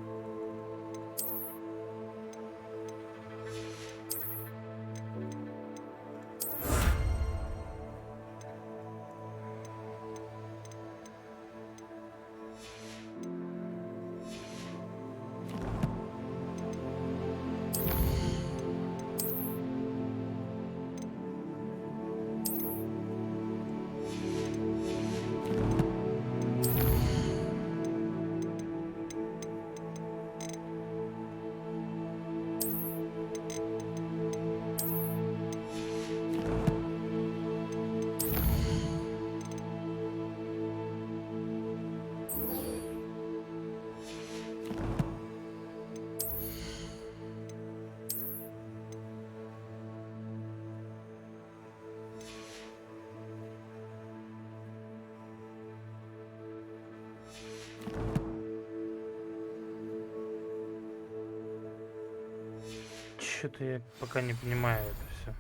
Что-то я пока не понимаю это все.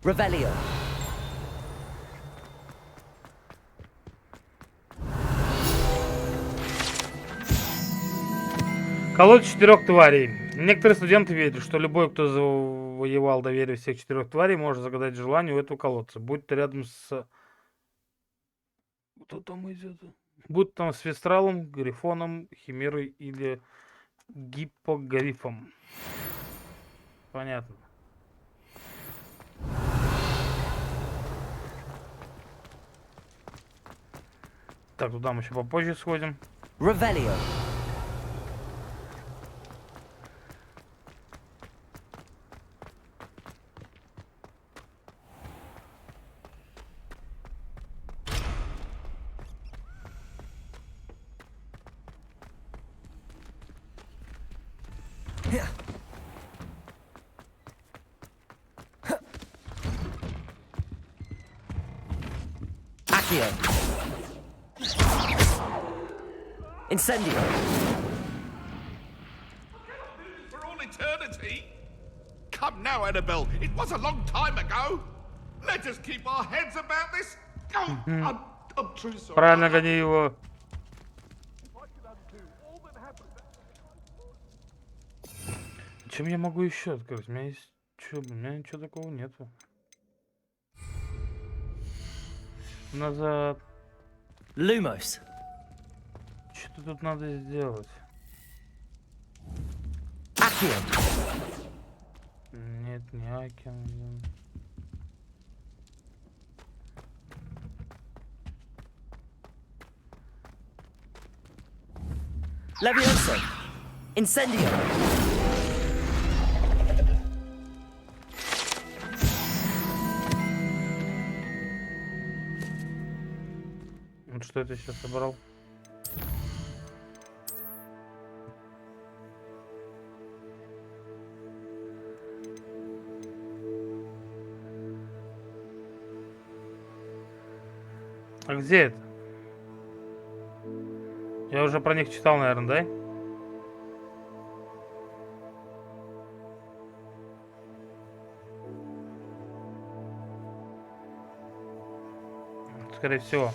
Revelio. Колод 4 тварей. Некоторые студенты верят, что любой, кто завоевал доверие всех 4 тварей, может загадать желание у этого колодца. Будь то рядом с... Кто там идет? Будь там с Вестралом, Грифоном, Химерой или Гиппогрифом. Понятно. Так, туда мы еще попозже сходим. Revelio. Accio. Incendio. For all eternity? Come now, Annabelle. It was a long time ago. Let us keep our heads about this. Oh, I'm truly sorry. Правильно гони его. Чем я могу еще открыть? У меня есть... Что, у меня ничего такого нету. Назад. Lumos. Что тут надо сделать? Accio. Нет, не Акион. Levioso. Incendio. Вот что это сейчас собрал? А где это? Я уже про них читал, наверное, да? Скорее всего.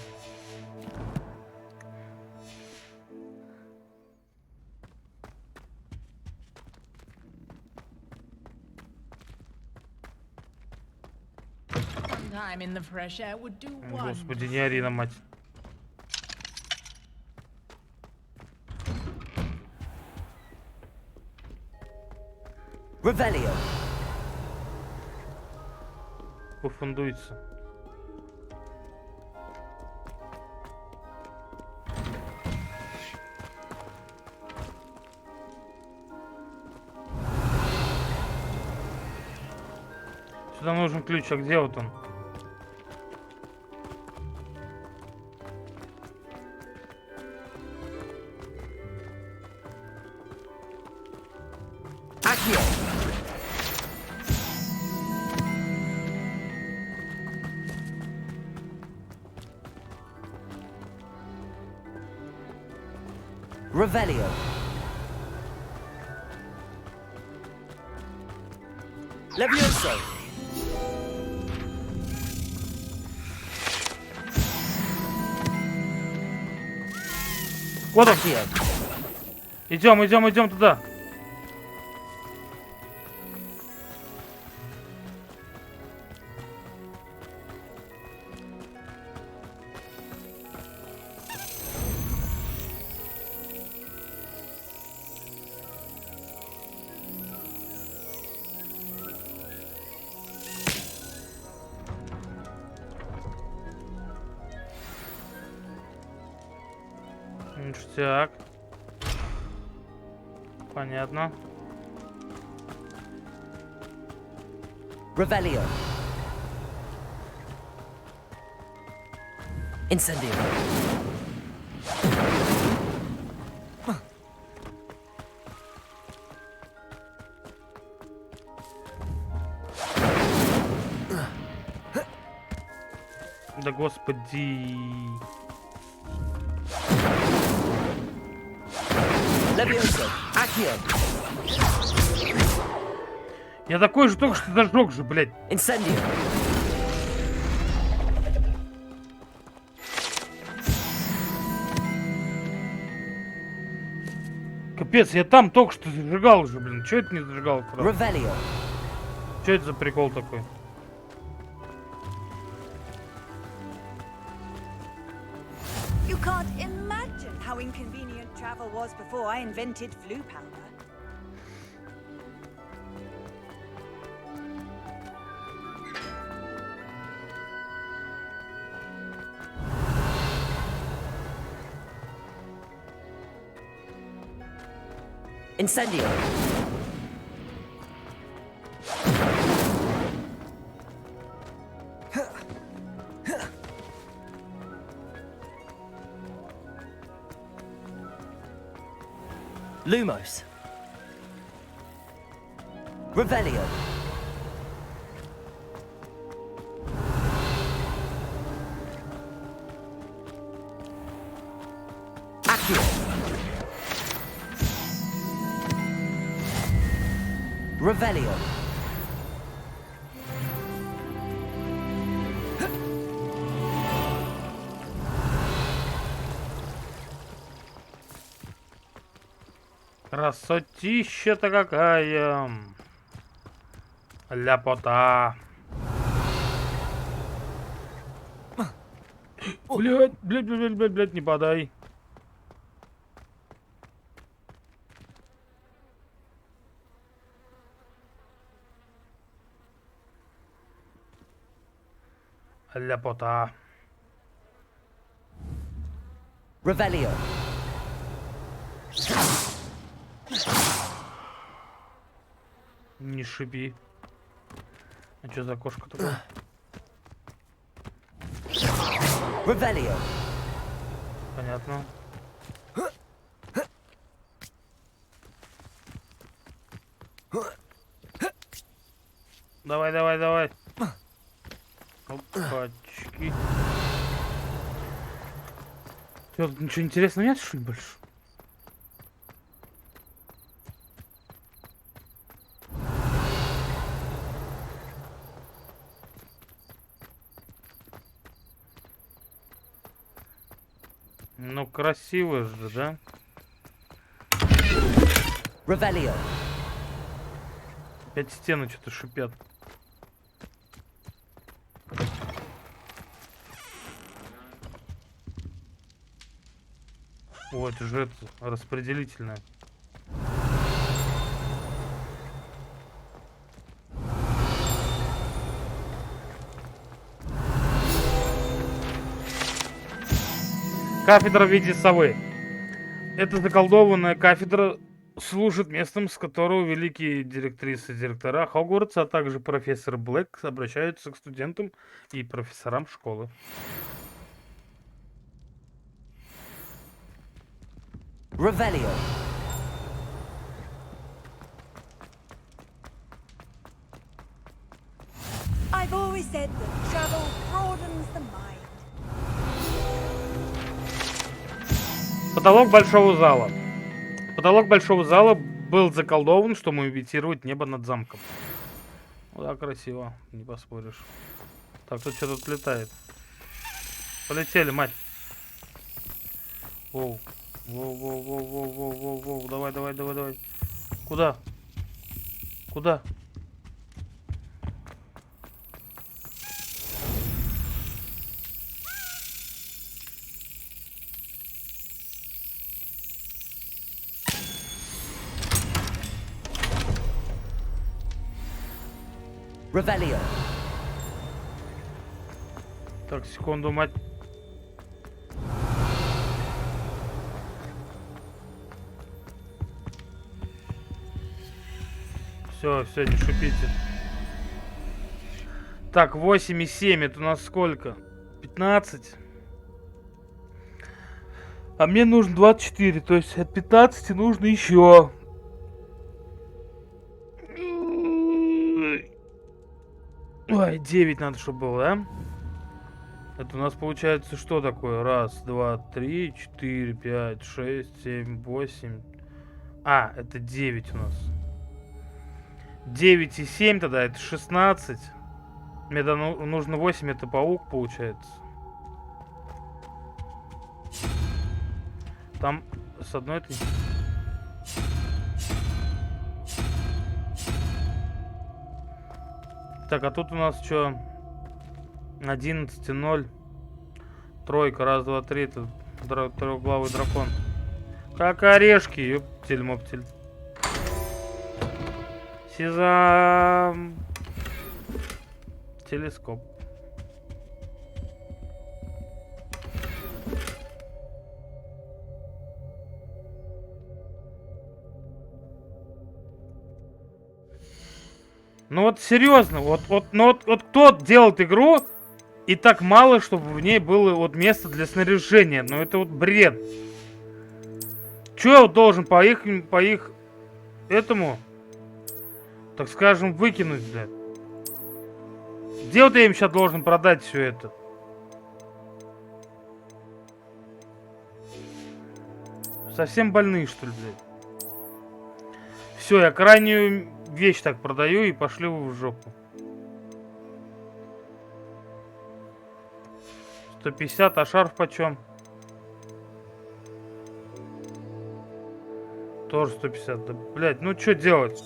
Time in the fresh air would do Господи, wonders. не ори на мать. Revelio. Пофундуется. Сюда нужен ключ, а где вот он? Accio. Revelio. Levioso. Вот он. Идем, идем, идем туда. Ништяк. Понятно. Revelio. Incendio. Да господи. Levioso. Accio. Я такой же только что зажег же, блядь. Incendio. Капец, я там только что зажигал уже, блин. Чё это не зажигал? Revelio. Чё это за прикол такой? You can't imagine how inconvenient travel was before I invented flu powder. Incendio. Lumos. Revelio. Accio. Revelio. Красотища-то какая! Ляпота! Блядь, блядь, блядь, блядь, блядь, не подай. Ляпота. Revelio. Не шиби. А что за кошка такая? Revelio. Понятно. Давай, давай, давай. Опачки. Чё, тут ничего интересного нет, что ли, больше? Ну, красиво же, да? Revelio. Опять стены что-то шипят. О, это же это, распределительное. Кафедра в виде совы. Эта заколдованная кафедра служит местом, с которого великие директрисы и директора Хогвартса, а также профессор Блэк обращаются к студентам и профессорам школы. Revelio. I've always said that travel broadens the mind. Потолок большого зала. Потолок большого зала был заколдован, чтобы имитировать небо над замком. Да, красиво, не поспоришь. Так, тут что тут летает? Полетели, мать. Воу. Воу. Давай. Куда? Куда? Revelio. Так, секунду, мать. Все, не шипите. Так, 8 и 7, это у нас сколько? 15. А мне нужно 24, то есть от 15 нужно еще. Ой, 9 надо, чтобы было, да? Это у нас получается что такое? Раз, два, три, 4, 5, 6, 7, 8. А, это 9 у нас. 9 и 7 тогда, это 16. Мне нужно 8, это паук получается. Там с одной этой... Так, а тут у нас что? 11 и 0. Тройка, раз, два, три. Это трехглавый дракон. Как орешки, ёптель-моптель. Сезам. Телескоп. Ну вот серьезно, вот кто делает игру и так мало, чтобы в ней было вот место для снаряжения? Ну это вот бред. Че я вот должен по их этому, так скажем, выкинуть, блядь? Где вот я им сейчас должен продать все это? Совсем больные, что ли, блядь? Все, я крайнюю вещь так продаю и пошли вы в жопу. 150, а шарф почем? Тоже 150. Да, блядь, ну что делать?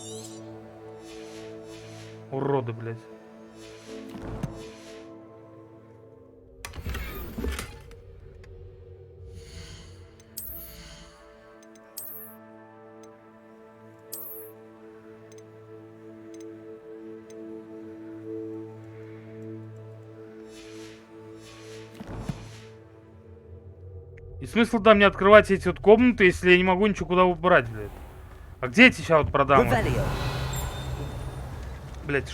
Уроды, блядь. И смысл там не открывать эти вот комнаты, если я не могу ничего куда убрать, блядь. А где эти сейчас вот продам? Блядь,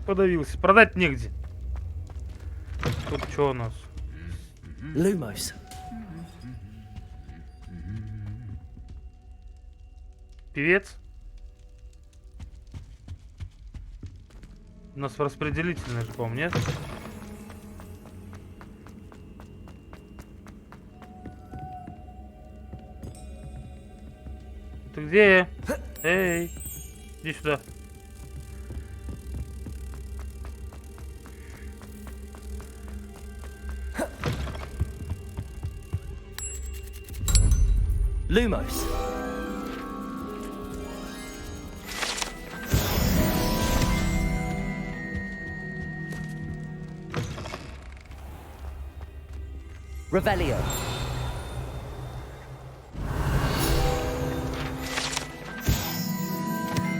подавился. Продать негде. Тут что у нас? Lumos. Певец? У нас распределительный же, по-моему, нет? Ты где? Эй, иди сюда. Lumos. Revelio.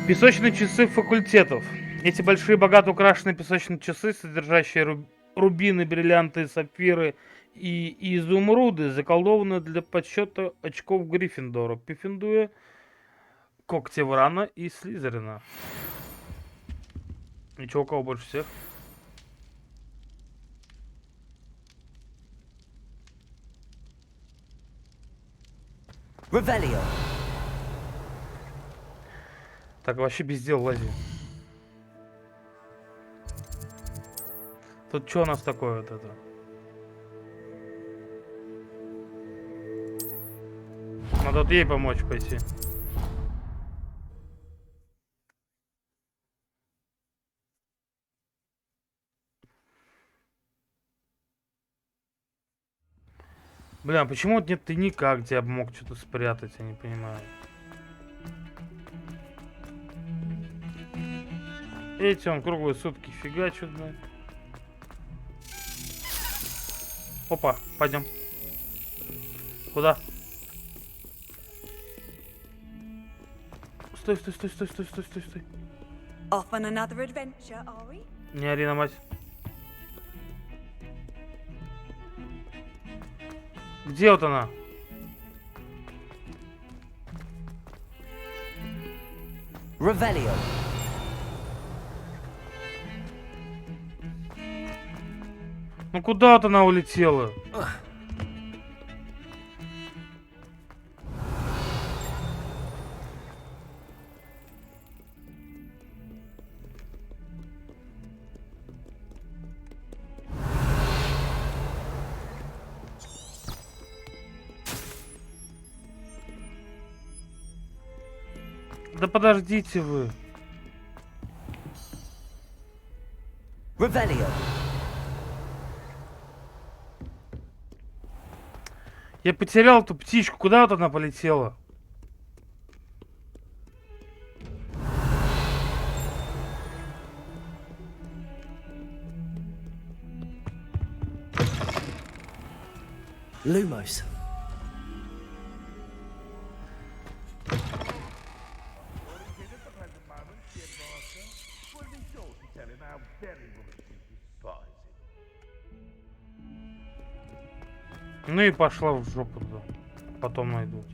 Песочные часы факультетов. Эти большие, богато украшенные песочные часы, содержащие рубины, бриллианты, сапфиры и изумруды, заколдованные для подсчета очков Гриффиндора, Пиффиндуя, когти Врана и Слизерина. Ничего, у кого больше всех? Revelio. Так, вообще без дел лази. Тут что у нас такое вот это? Надо вот ей помочь пойти. Бля, почему вот нет тайника, где я бы мог что-то спрятать, я не понимаю. Эти он круглые сутки фигачут, блядь. Опа, пойдем. Куда? Стой, стой, стой, стой, стой, стой, стой, стой. Off on another adventure, are we? Не ори на мать. Где вот она? Revelio. Ну куда вот она улетела? Да подождите вы. Revelio. Я потерял эту птичку. Куда вот она полетела? Lumos. Ну и пошла в жопу, да. Потом найдут.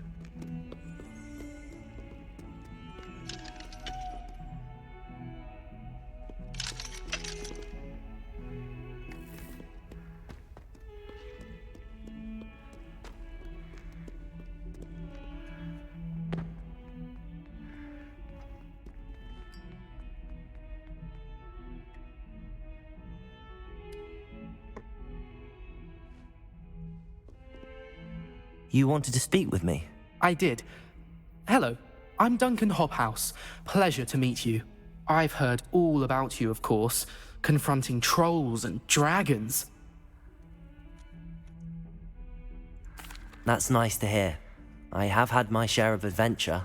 You wanted to speak with me? I did. Hello, I'm Duncan Hobhouse. Pleasure to meet you. I've heard all about you, of course, confronting trolls and dragons. That's nice to hear. I have had my share of adventure.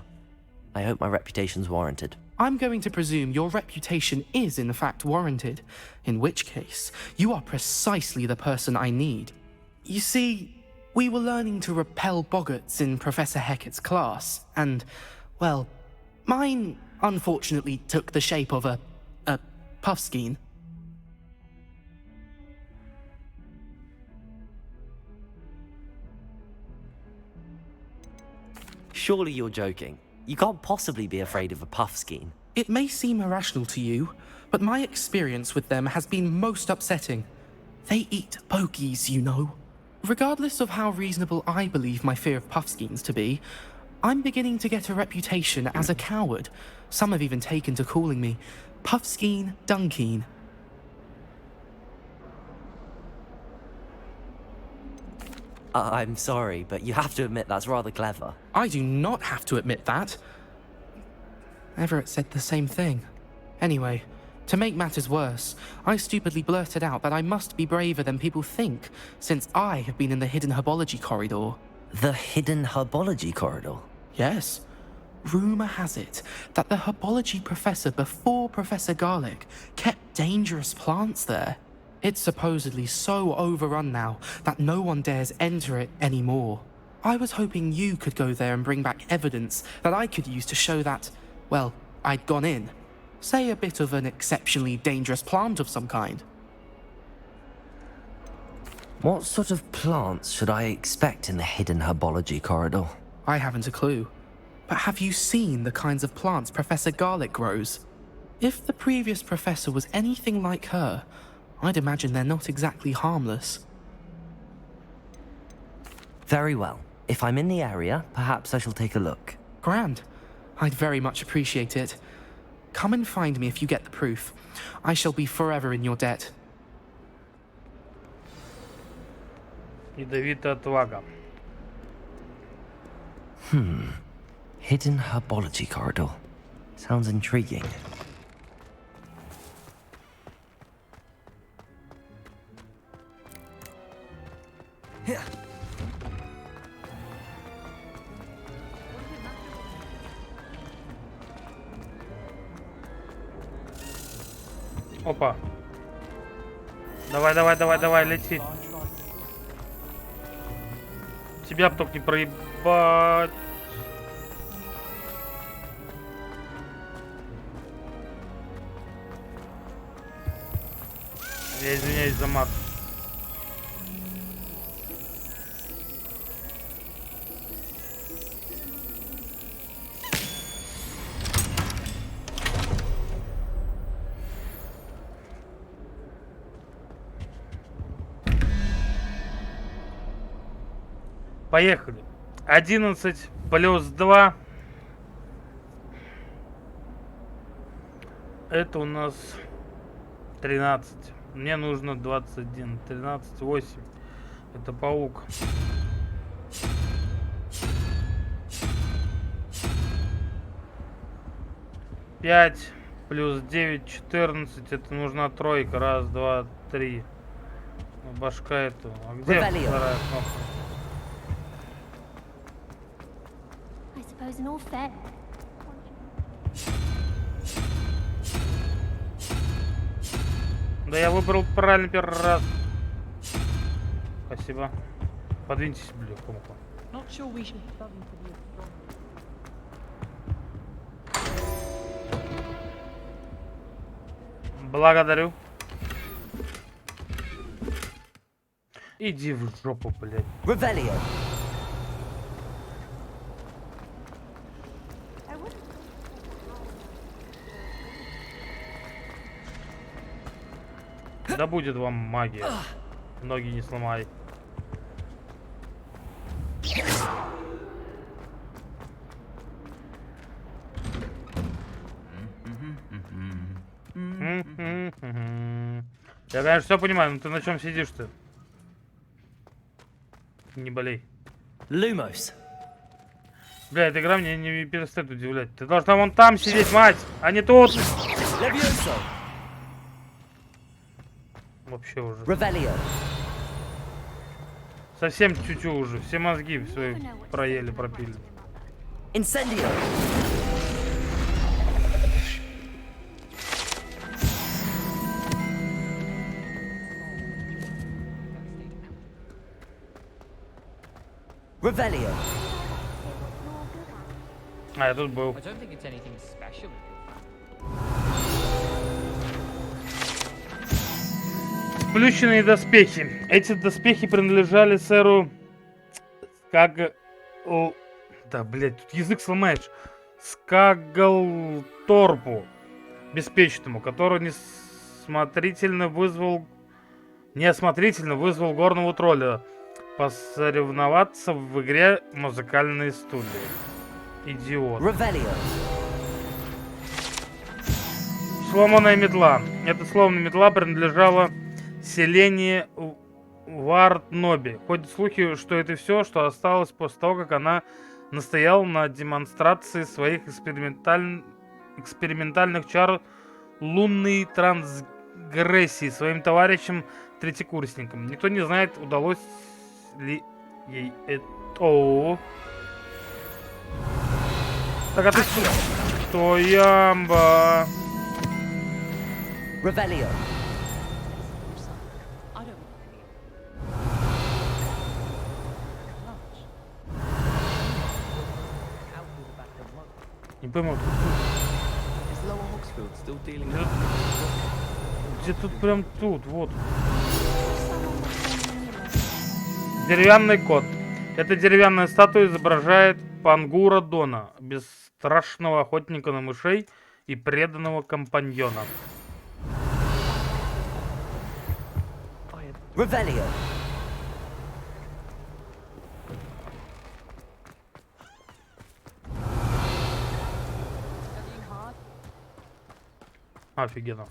I hope my reputation's warranted. I'm going to presume your reputation is in fact warranted, in which case, you are precisely the person I need. You see, we were learning to repel boggarts in Professor Hecat's class, and, well, mine unfortunately took the shape of a puffskein. Surely you're joking. You can't possibly be afraid of a puffskein. It may seem irrational to you, but my experience with them has been most upsetting. They eat bogies, you know. Regardless of how reasonable I believe my fear of puffskeins to be, I'm beginning to get a reputation as a coward. Some have even taken to calling me Puffskein Dunkeen. I'm sorry, but you have to admit that's rather clever. I do not have to admit that. Everett said the same thing. Anyway, to make matters worse, I stupidly blurted out that I must be braver than people think, since I have been in the hidden herbology corridor. The hidden herbology corridor? Yes. Rumour has it that the herbology professor before Professor Garlic kept dangerous plants there. It's supposedly so overrun now that no one dares enter it anymore. I was hoping you could go there and bring back evidence that I could use to show that, well, I'd gone in. Say a bit of an exceptionally dangerous plant of some kind. What sort of plants should I expect in the hidden herbology corridor? I haven't a clue. But have you seen the kinds of plants Professor Garlic grows? If the previous professor was anything like her, I'd imagine they're not exactly harmless. Very well. If I'm in the area, perhaps I shall take a look. Grand. I'd very much appreciate it. Come and find me if you get the proof. I shall be forever in your debt. Ядовитая отвага. Hidden herbology corridor. Sounds intriguing. Here. Опа. Давай, давай, давай, давай, лети. Тебя б только не проебать. Я извиняюсь за мат. Поехали. 11 плюс 2. Это у нас 13. Мне нужно 21. 13, 8. Это паук. Пять плюс 9, 14. Это нужна тройка. Раз, два, три. Башка эту. А где вторая кнопка? Да я выбрал правильно первый раз. Спасибо. Подвиньтесь, бля, комку. Благодарю. Иди в жопу, блядь. Да будет вам магия. Ноги не сломай. Я, конечно, все понимаю, но ты на чем сидишь-то? Не болей. Lumos. Бля, эта игра мне не перестает удивлять. Ты должна вон там сидеть, мать, а не тут. Вообще уже. Совсем чуть-чуть уже. Все мозги свои проели, пропили. Incendio. Revelio. А, я тут был. Сплющенные доспехи. Эти доспехи принадлежали сэру Да, блядь, тут язык сломаешь. Скаглторпу Беспечному, который неосмотрительно вызвал горного тролля посоревноваться в игре «Музыкальные стулья». Идиот. Сломанная метла. Эта сломанная метла принадлежала селению Вартноби. Ходят слухи, что это все, что осталось после того, как она настояла на демонстрации своих экспериментальных чар лунной трансгрессии своим товарищам-третьекурсникам. Никто не знает, удалось ли ей это. Так, а ты что, ямба? Revelio. Не пойму. Где тут прям тут, вот. Деревянный кот. Эта деревянная статуя изображает Пангура Дона, бесстрашного охотника на мышей и преданного компаньона. Revelio. Офигенно.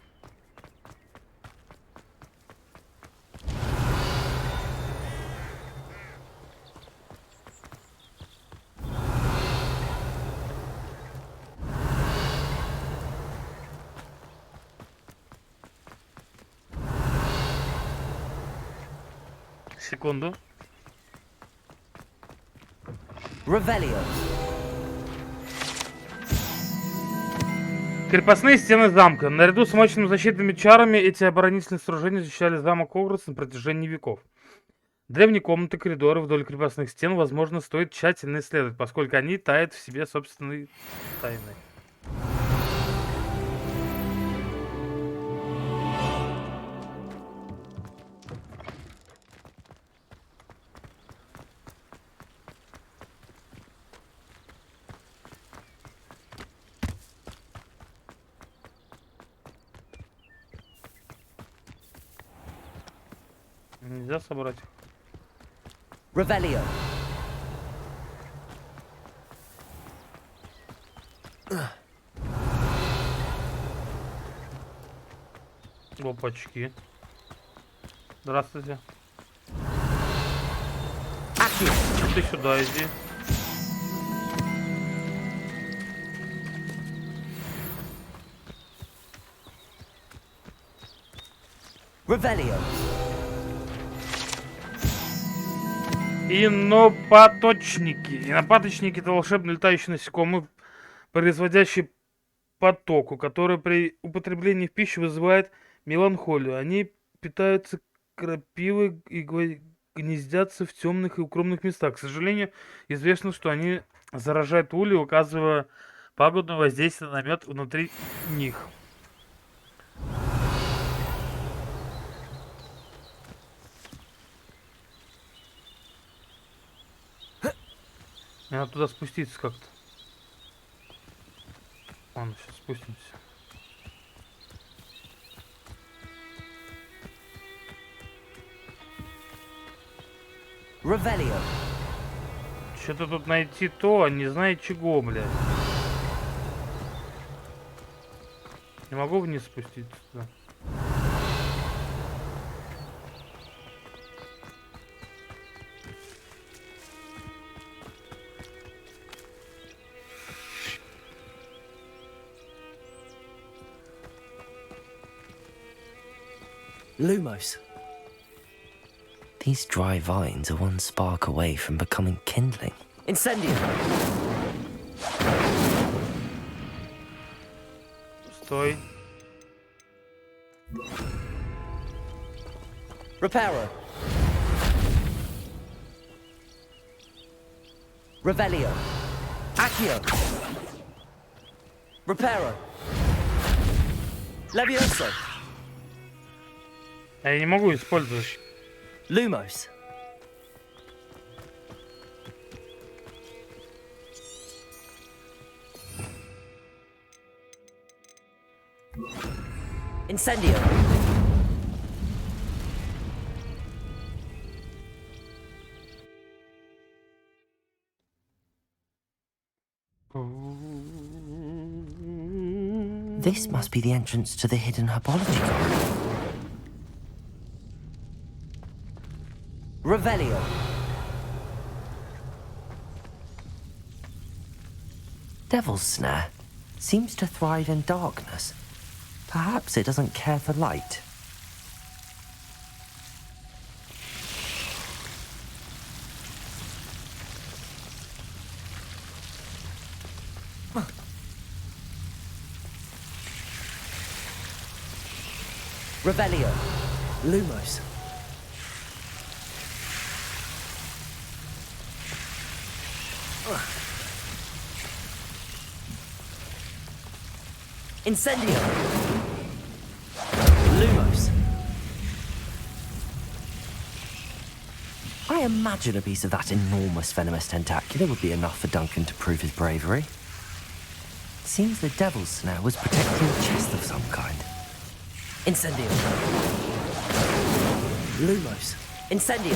Секунду. Revelio. Крепостные стены замка. Наряду с мощными защитными чарами эти оборонительные сооружения защищали замок Хогвартс на протяжении веков. Древние комнаты, коридоры вдоль крепостных стен, возможно, стоит тщательно исследовать, поскольку они таят в себе собственные тайны. Нельзя собрать. Revelio. Опачки. Здравствуйте. Ты сюда иди. Revelio. Инопаточники. Инопаточники — это волшебные летающие насекомые, производящие потоку, который при употреблении в пищу вызывает меланхолию. Они питаются крапивой и гнездятся в темных и укромных местах. К сожалению, известно, что они заражают улей, указывая пагубное воздействие на мед внутри них. Мне надо туда спуститься как-то. Ладно, сейчас спустимся. Revelio. Что-то тут найти то, а не знаю чего, блядь. Не могу вниз спуститься туда. Lumos. These dry vines are one spark away from becoming kindling. Incendio. Стой. Reparo. Revelio. Accio. Reparo. Levioso. Я не могу использовать. Lumos. Incendio. This must be the entrance to the hidden herbology garden. Revelio. Devil's Snare seems to thrive in darkness. Perhaps it doesn't care for light. Revelio. Lumos. Incendio. Lumos. I I imagine a piece of that enormous venomous tentacular would be enough for Duncan to prove his bravery. Seems the devil's snare was protecting a chest of some kind. Incendio. Lumos. Incendio.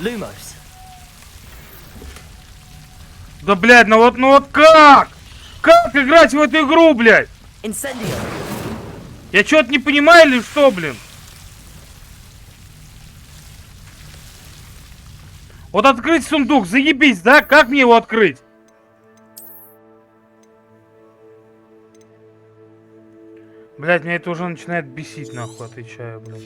Lumos. Да, блядь, ну вот как? Как играть в эту игру, блядь? Incendio. Я что-то не понимаю или что, блин? Вот открыть сундук, заебись, да? Как мне его открыть? Блядь, меня это уже начинает бесить, нахуй, отвечаю, блядь.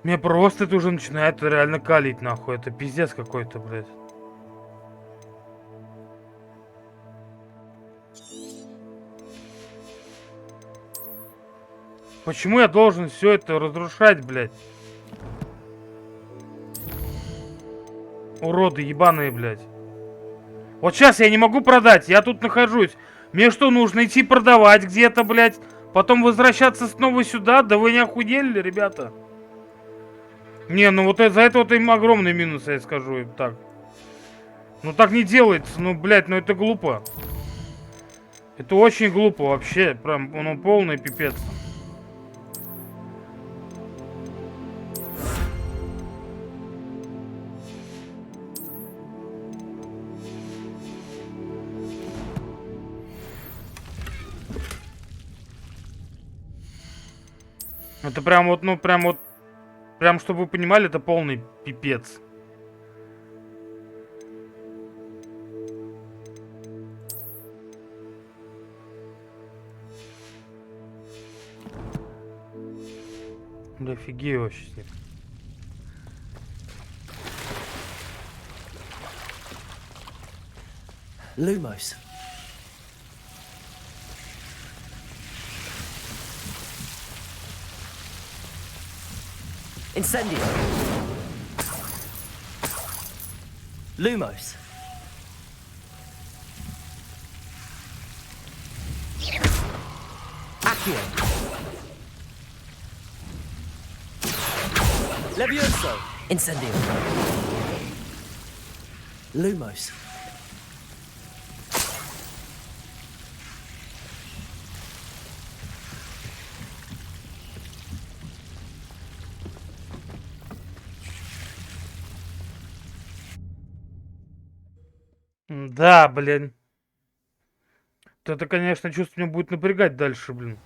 Меня просто это уже начинает реально калить, нахуй. Это пиздец какой-то, блядь. Почему я должен все это разрушать, блядь? Уроды ебаные, блядь. Вот сейчас я не могу продать, я тут нахожусь. Мне что, нужно идти продавать где-то, блядь? Потом возвращаться снова сюда? Да вы не охуели, ребята? Не, ну вот за это вот им огромный минус, я скажу так. Ну так не делается, ну, блядь, ну это глупо. Это очень глупо вообще, прям, ну, полный пипец. Это прям вот, ну, прям вот, прям, чтобы вы понимали, это полный пипец. Да офигею вообще с ним. Lumos. Incendio. Lumos. Accio. Levioso. Incendio. Lumos. Да, блин. Вот это, конечно, чувство меня будет напрягать дальше, блин.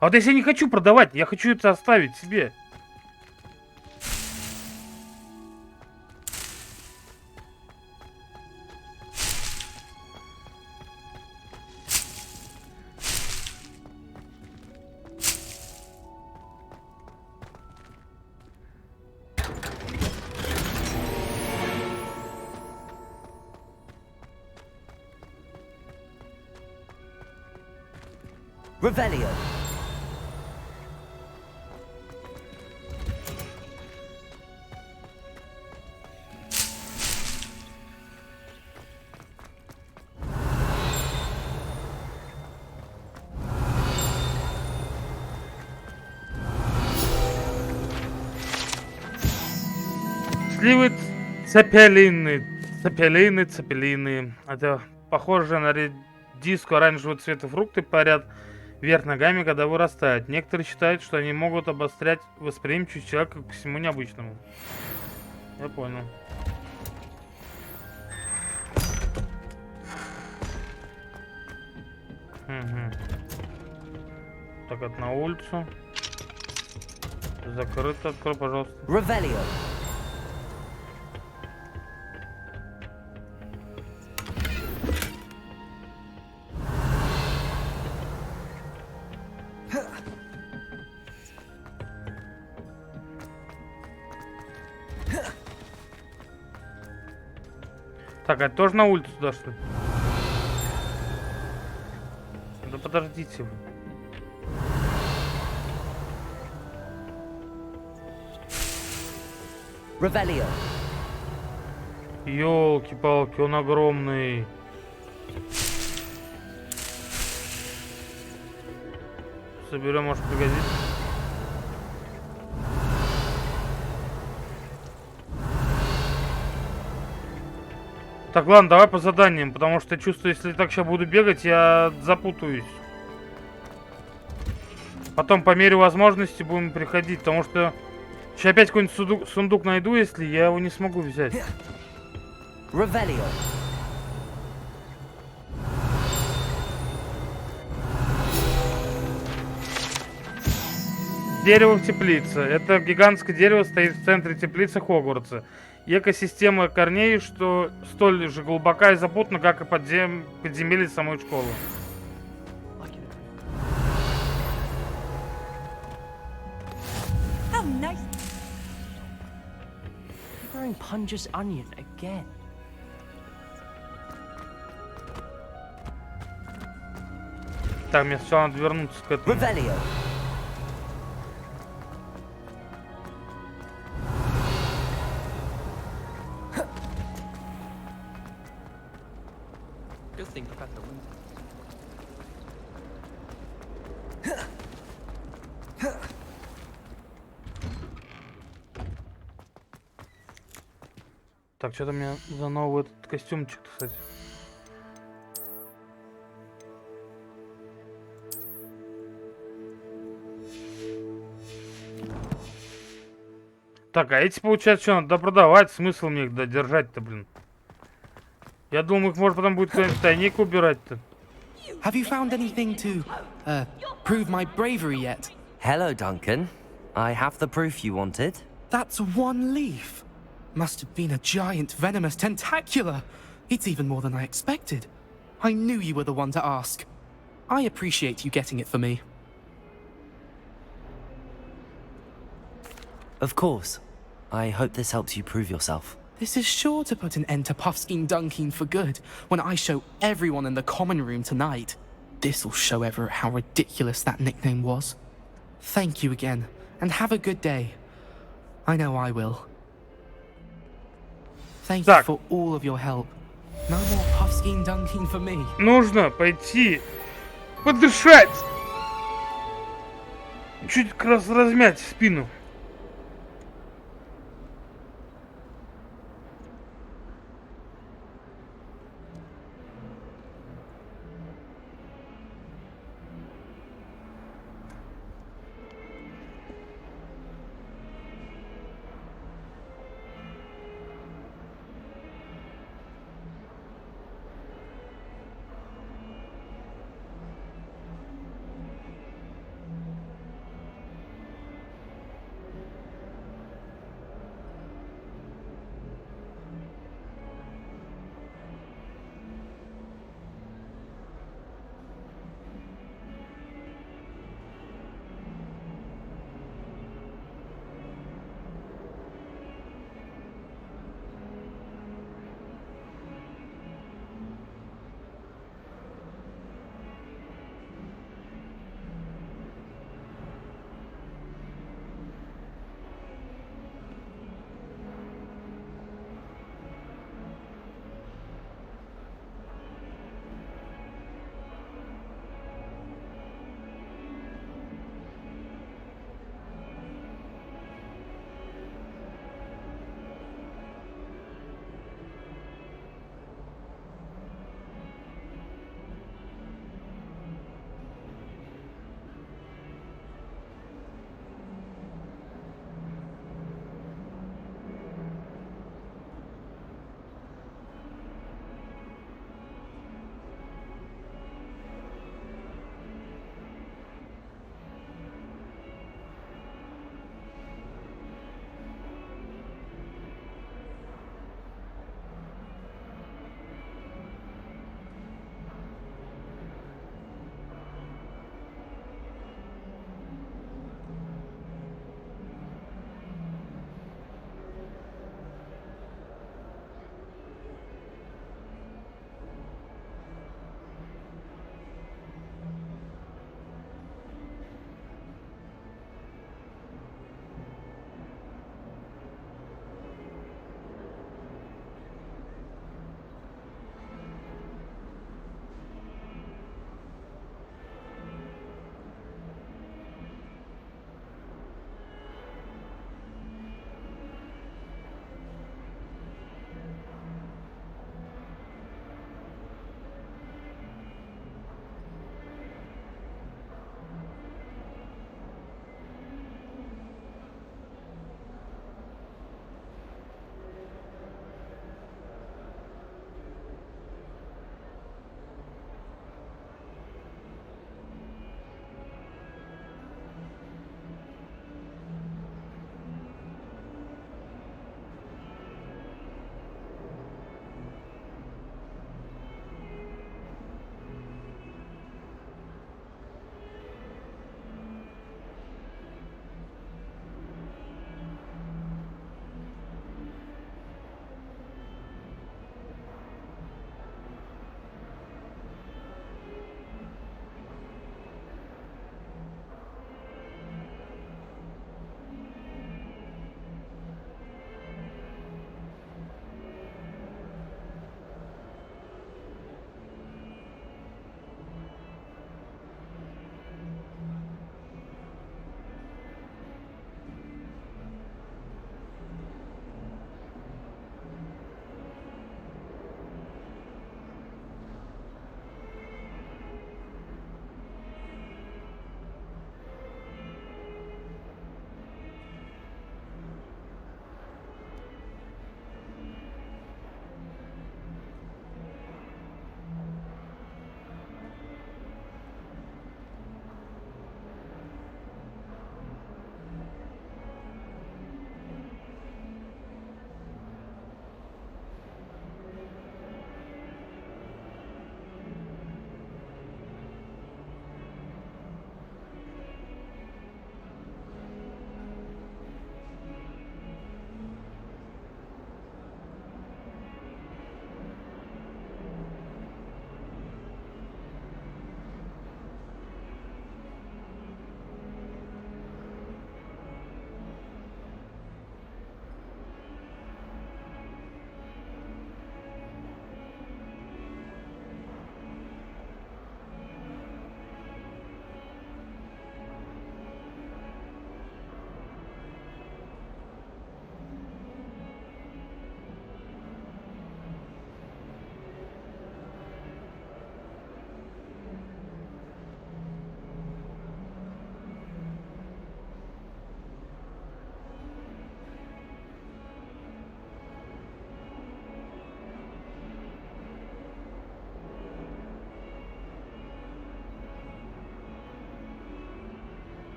А вот если я не хочу продавать, я хочу это оставить себе. Revelio. Сливы цепелины. Это похоже на редиску оранжевого цвета фрукты парят вверх ногами, когда вырастают. Некоторые считают, что они могут обострять восприимчивость человека к всему необычному. Я понял. Угу. Так, это на улицу. Закрыто, открой, пожалуйста. Revelio. Так, это тоже на улицу туда, что ли? Да подождите вы. Revelio. Ёлки-палки, он огромный. Соберем, может пригодится. Так, ладно, давай по заданиям, потому что я чувствую, если так сейчас буду бегать, я запутаюсь. Потом по мере возможности будем приходить, потому что сейчас опять какой-нибудь сундук найду, если я его не смогу взять. Revelio. Дерево в теплице. Это гигантское дерево стоит в центре теплицы Хогвартса. Экосистема корней, что столь же глубока и запутана, как и подземелье самой школы. How nice. Wearing Punja's onion again. Так, мне сначала надо вернуться к этому. Revelio. Good thing Professor wins. Так, что-то мне за новый этот костюмчик, кстати. Так, а эти, получается, что, надо продавать? Смысл мне их додержать-то, блин? Я думаю, их можно потом будет какой-нибудь тайник убирать-то. Have you found anything to, prove my bravery yet? Hello, Duncan. I have the proof you wanted. That's one leaf. Must have been a giant venomous tentacula. It's even more than I expected. I knew you were the one to ask. I appreciate you getting it for me. Of course. I hope this helps you prove yourself. This is sure to put an end to Puffskein Dunkeen for good when I show everyone in the common room tonight. This'll show Everett how ridiculous that nickname was. Thank you again, and have a good day. I know I will. Thank you for all of your help. No more Puffskein Dunkeen for me. Нужно пойти подышать. Чуть как раз размять спину.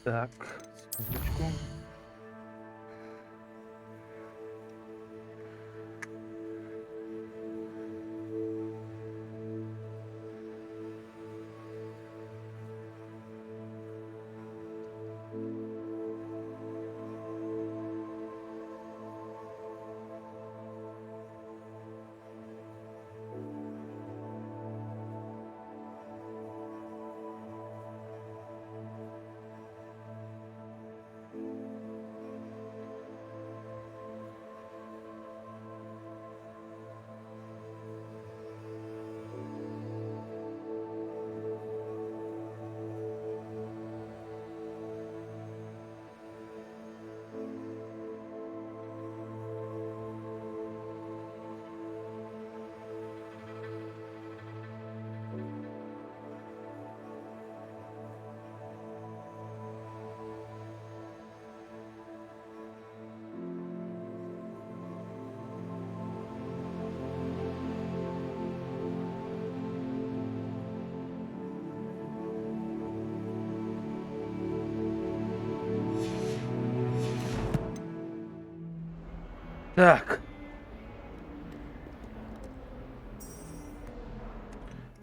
Так, секундочку. Так.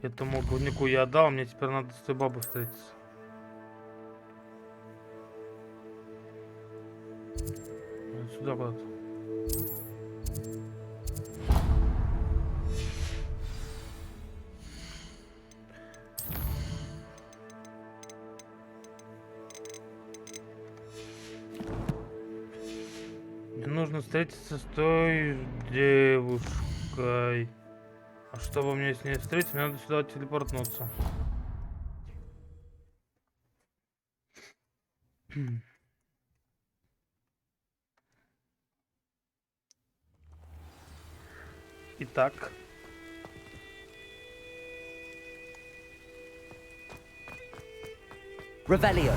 Этому говнику я отдал, мне теперь надо с той бабой встретиться. Вот сюда куда-то. Мне нужно встретиться с той девушкой. А чтобы мне с ней встретиться, мне надо сюда телепортнуться. Итак. Revelio.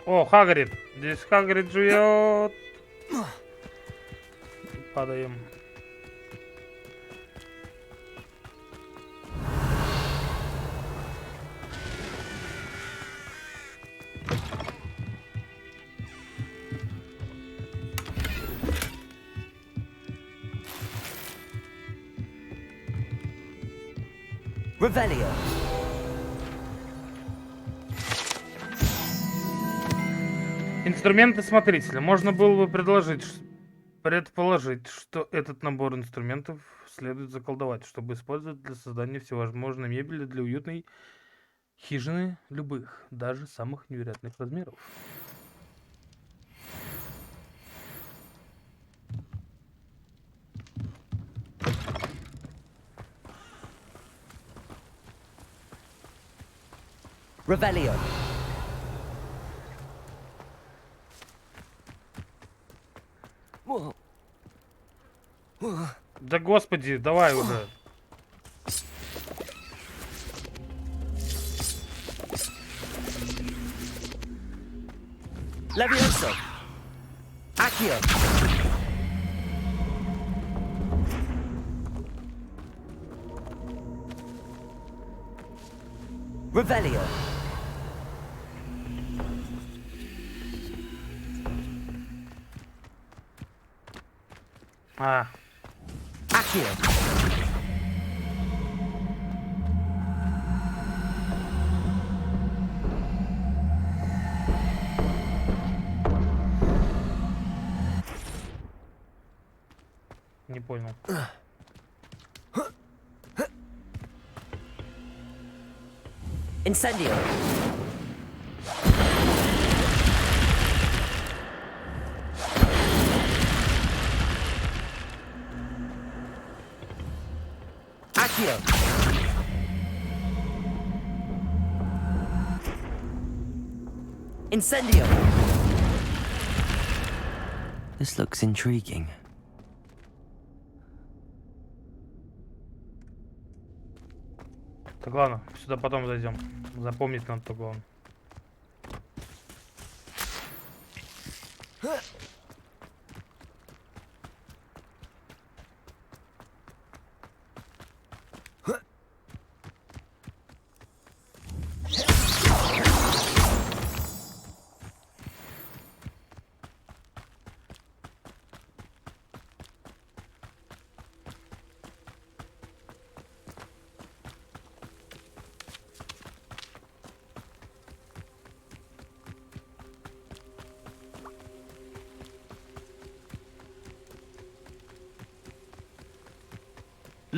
О, Хагрид. Здесь Хагрид живет. Падаем. Revelio. Инструменты смотрителя. Можно было бы предположить, что этот набор инструментов следует заколдовать, чтобы использовать для создания всевозможной мебели для уютной хижины любых, даже самых невероятных размеров. Revelio. Да господи, давай уже. Levioso. Accio. Revelio. Accio. Не понял. Incendio. Accio. Incendio. This looks intriguing. Так, ладно, сюда потом зайдем. Запомнить надо то главное.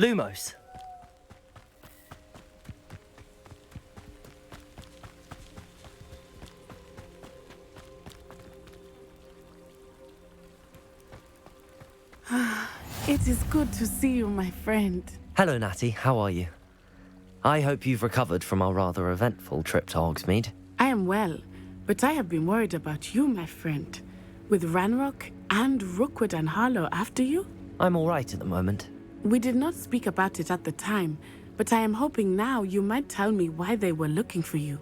Lumos. It is good to see you, my friend. Hello, Natty. How are you? I hope you've recovered from our rather eventful trip to Hogsmeade. I am well, but I have been worried about you, my friend. With Ranrock and Rookwood and Harlow after you? I'm all right at the moment. We did not speak about it at the time, but I am hoping now you might tell me why they were looking for you.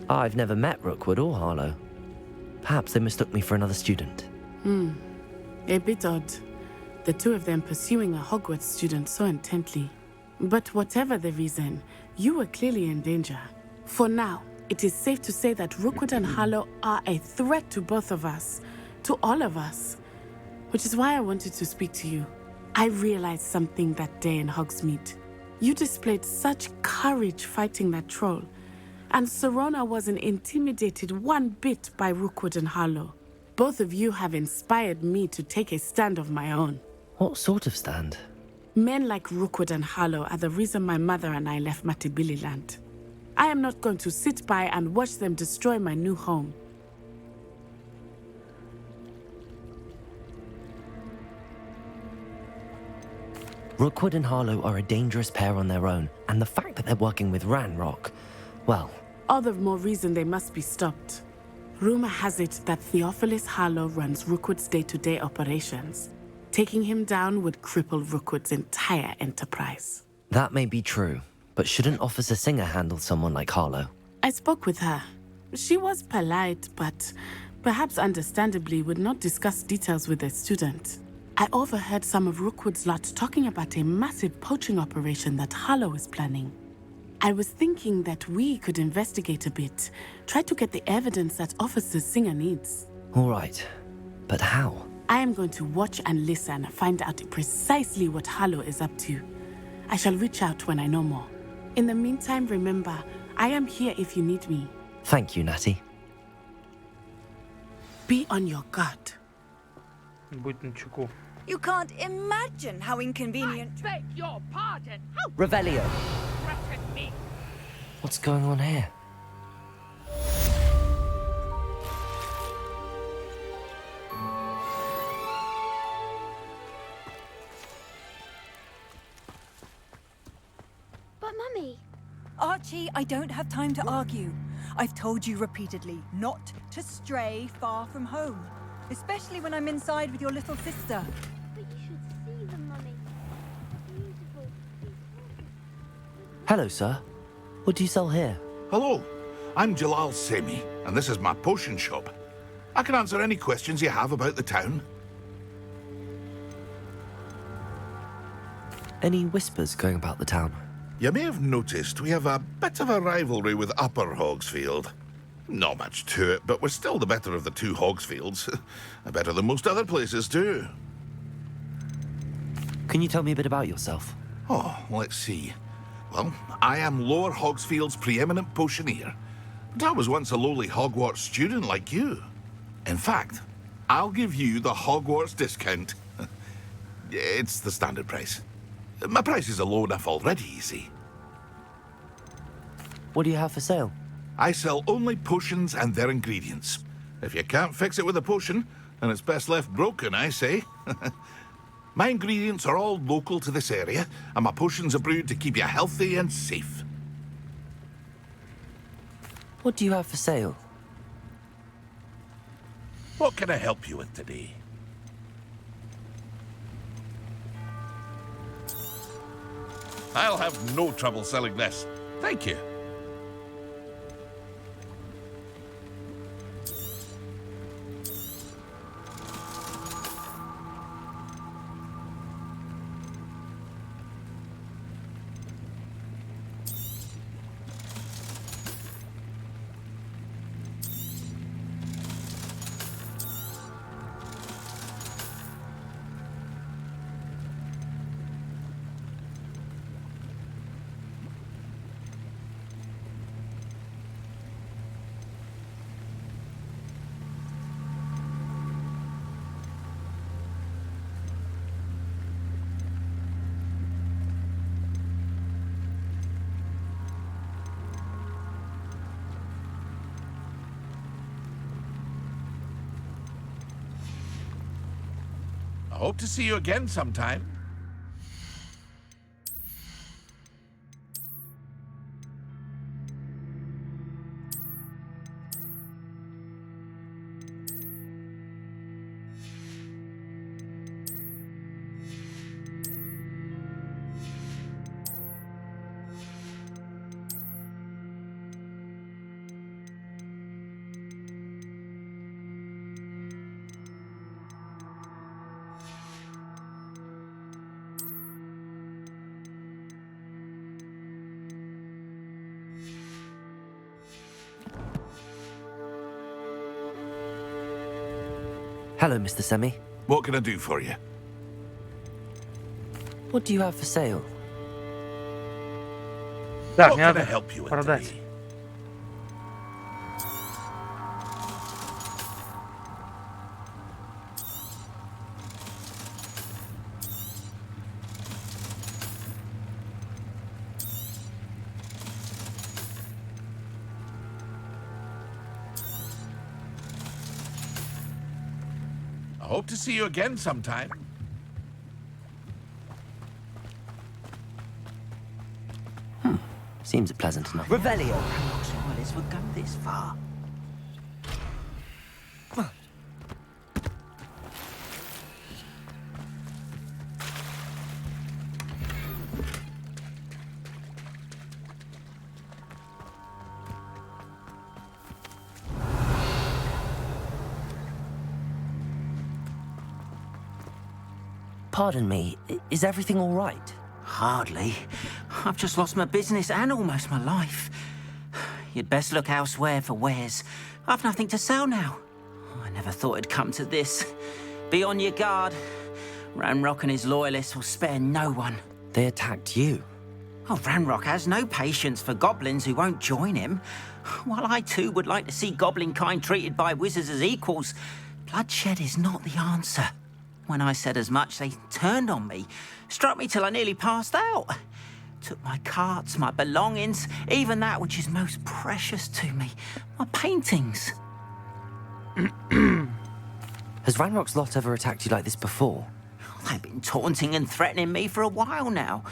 I've never met Rookwood or Harlow. Perhaps they mistook me for another student. A bit odd. The two of them pursuing a Hogwarts student so intently. But whatever the reason, you were clearly in danger. For now, it is safe to say that Rookwood and Harlow are a threat to both of us. To all of us. Which is why I wanted to speak to you. I realized something that day in Hogsmeade. You displayed such courage fighting that troll. And Serona wasn't intimidated one bit by Rookwood and Harlow. Both of you have inspired me to take a stand of my own. What sort of stand? Men like Rookwood and Harlow are the reason my mother and I left Matibili land. I am not going to sit by and watch them destroy my new home. Rookwood and Harlow are a dangerous pair on their own, and the fact that they're working with Ranrock, well... All the more reason they must be stopped. Rumor has it that Theophilus Harlow runs Rookwood's day-to-day operations. Taking him down would cripple Rookwood's entire enterprise. That may be true, but shouldn't Officer Singer handle someone like Harlow? I spoke with her. She was polite, but perhaps understandably would not discuss details with a student. I overheard some of Rookwood's lot talking about a massive poaching operation that Harlow is planning. I was thinking that we could investigate a bit, try to get the evidence that Officer Singer needs. All right, but how? I am going to watch and listen, find out precisely what Harlow is up to. I shall reach out when I know more. In the meantime, remember, I am here if you need me. Thank you, Natty. Be on your guard. Будь начеку. You can't imagine how inconvenient. I beg your pardon. How Revelio. threaten me? What's going on here? But Mummy... Archie, I don't have time to argue. I've told you repeatedly not to stray far from home. Especially when I'm inside with your little sister. But you should see them, Mummy. Beautiful. Hello, sir. What do you sell here? Hello, I'm Jalal Semi, and this is my potion shop. I can answer any questions you have about the town. Any whispers going about the town? You may have noticed we have a bit of a rivalry with Upper Hogsfield. Not much to it, but we're still the better of the two Hogsfields. Better than most other places, too. Can you tell me a bit about yourself? Oh, let's see. Well, I am Lower Hogsfield's preeminent potioneer. But I was once a lowly Hogwarts student like you. In fact, I'll give you the Hogwarts discount. It's the standard price. My prices are low enough already, you see. What do you have for sale? I sell only potions and their ingredients. If you can't fix it with a potion, then it's best left broken, I say. My ingredients are all local to this area, and my potions are brewed to keep you healthy and safe. What do you have for sale? What can I help you with today? I'll have no trouble selling this. Thank you. hope to see you again sometime. Hello, Mr. Semi. What can I do for you? What do you have for sale? Так, What мне can надо I help you with продать. today? I hope to see you again sometime. Seems pleasant enough. Revelio. Ranrock's would go this far. Pardon me, is everything all right? Hardly. I've just lost my business and almost my life. You'd best look elsewhere for wares. I've nothing to sell now. I never thought it'd come to this. Be on your guard. Ranrock and his loyalists will spare no one. They attacked you? Oh, Ranrock has no patience for goblins who won't join him. While I too would like to see goblin kind treated by wizards as equals, bloodshed is not the answer. When I said as much, they turned on me, struck me till I nearly passed out. Took my carts, my belongings, even that which is most precious to me, my paintings. Has Ranrock's lot ever attacked you like this before? They've been taunting and threatening me for a while now,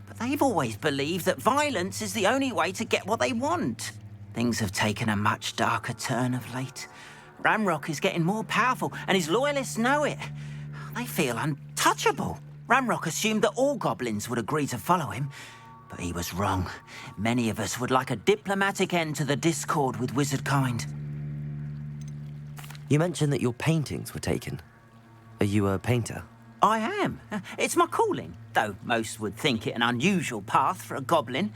but they've always believed that violence is the only way to get what they want. Things have taken a much darker turn of late. Ranrock is getting more powerful, and his loyalists know it. They feel untouchable. Ranrock assumed that all goblins would agree to follow him, but he was wrong. Many of us would like a diplomatic end to the discord with wizard kind. You mentioned that your paintings were taken. Are you a painter? I am. It's my calling, though most would think it an unusual path for a goblin.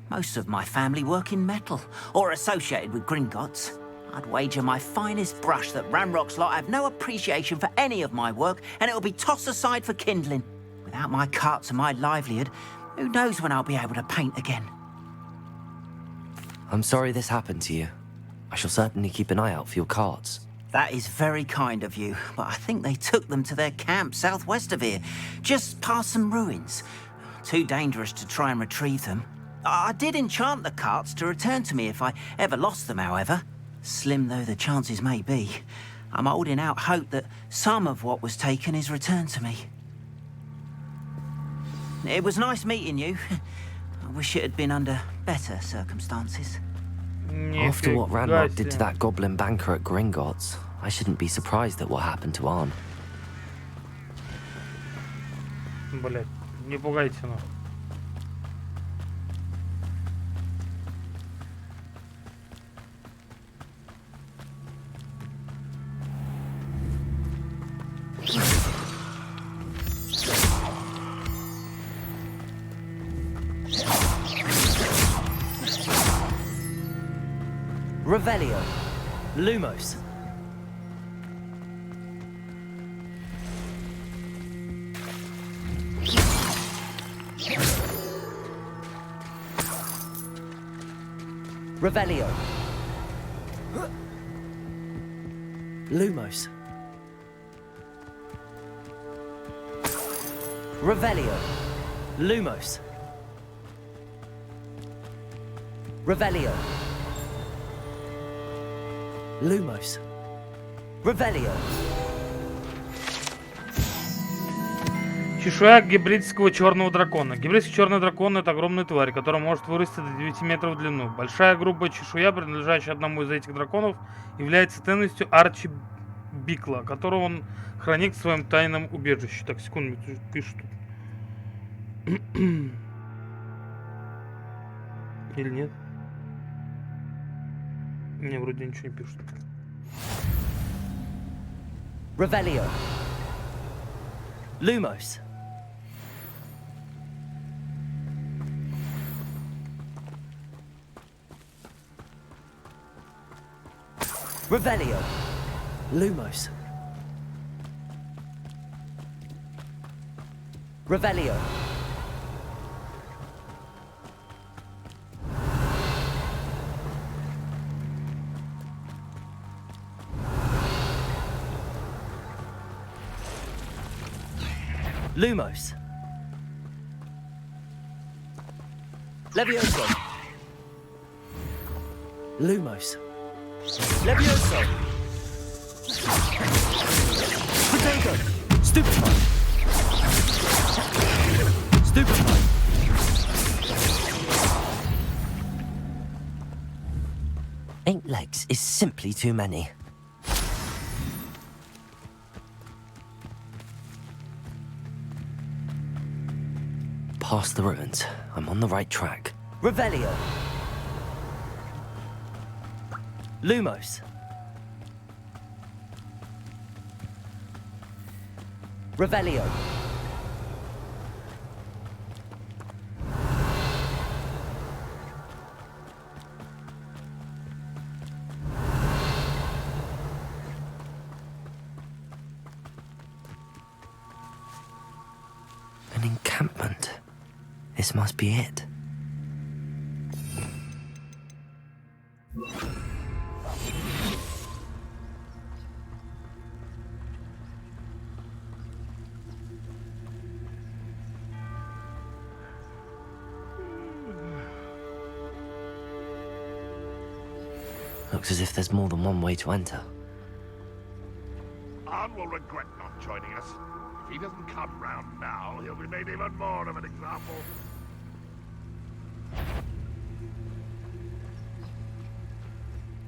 Most of my family work in metal, or associated with Gringotts. I'd wager my finest brush that Ranrock's lot have no appreciation for any of my work, and it'll be tossed aside for kindling. Without my carts and my livelihood, who knows when I'll be able to paint again. I'm sorry this happened to you. I shall certainly keep an eye out for your carts. That is very kind of you, but I think they took them to their camp southwest of here, just past some ruins. Too dangerous to try and retrieve them. I did enchant the carts to return to me if I ever lost them, however. Slim though the chances may be, I'm holding out hope that some of what was taken is returned to me. It was nice meeting you. I wish it had been under better circumstances. After what Ranrock did to that goblin banker at Gringotts, I shouldn't be surprised at what happened to Arn. Блять, не пугайте, ну. Revelio. Lumos. Revelio. Lumos. Revelio. Lumos. Revelio. Lumos. Revelio. Чешуя гибридского черного дракона. Гибридский черный дракон — это огромная тварь, которая может вырасти до 9 метров в длину. Большая грубая чешуя, принадлежащая одному из этих драконов, является ценностью Арчи Бикла, которого он хранит в своем тайном убежище. Так, секунду, пишут. Или нет? Не, вроде ничего не пишут. Revelio. Lumos. Revelio. Lumos. Revelio. Lumos. Levioso. Lumos. Levioso. Potato. Stupefy. Stupefy. Eight legs is simply too many. Past the ruins. I'm on the right track. Revelio. Lumos. Revelio. An encampment. This must be it. Looks as if there's more than one way to enter. Arn will regret not joining us. If he doesn't come round now, he'll be made even more of an example.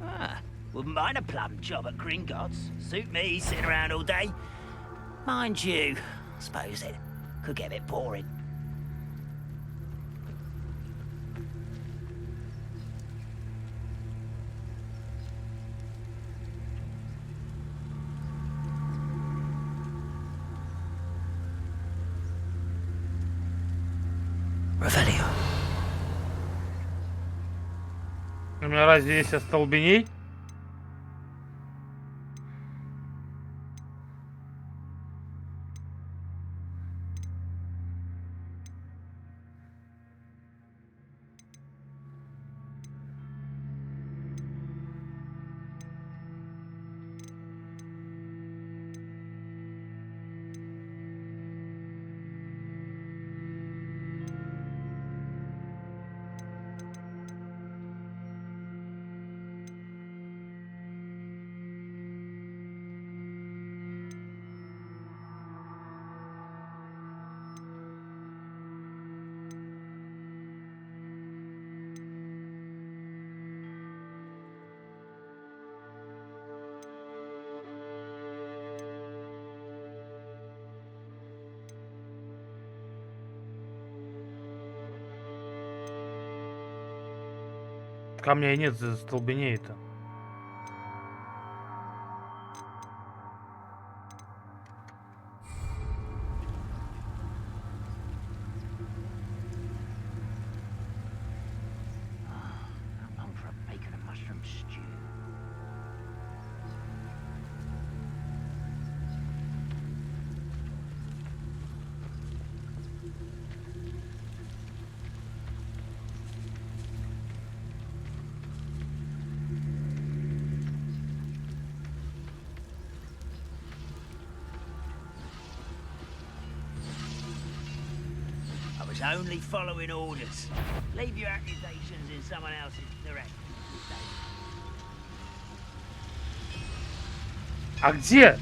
Ah, wouldn't mind a plum job at Gringotts. Suit me, sitting around all day. Mind you, I suppose it could get a bit boring. Revelio. У меня разве есть остолбеней? Камня и нет, столбеней-то. Only following orders. Leave your accusations in someone else's direction. А где?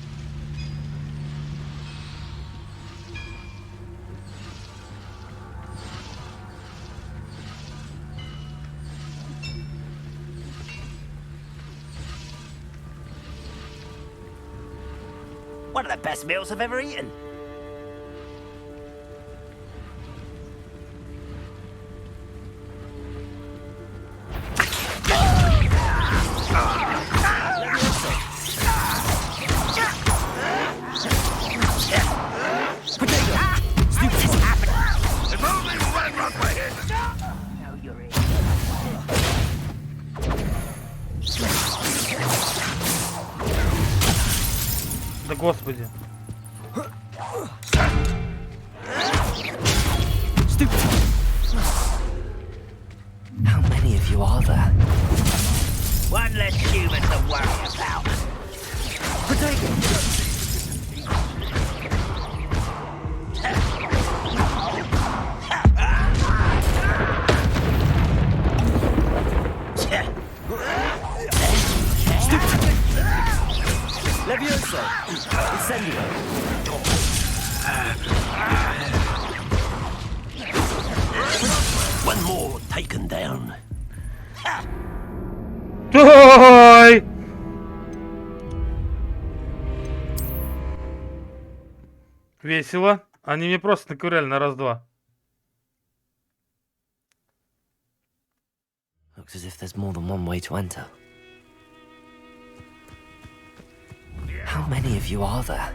One of the best meals I've ever eaten. Да господи. How many of you are there? One less human to worry about. Levioso! Incendio! One more taken down. Ой! Весело. Они мне просто наковыряли на раз-два. Looks as if there's more than one way to enter. How many of you are there?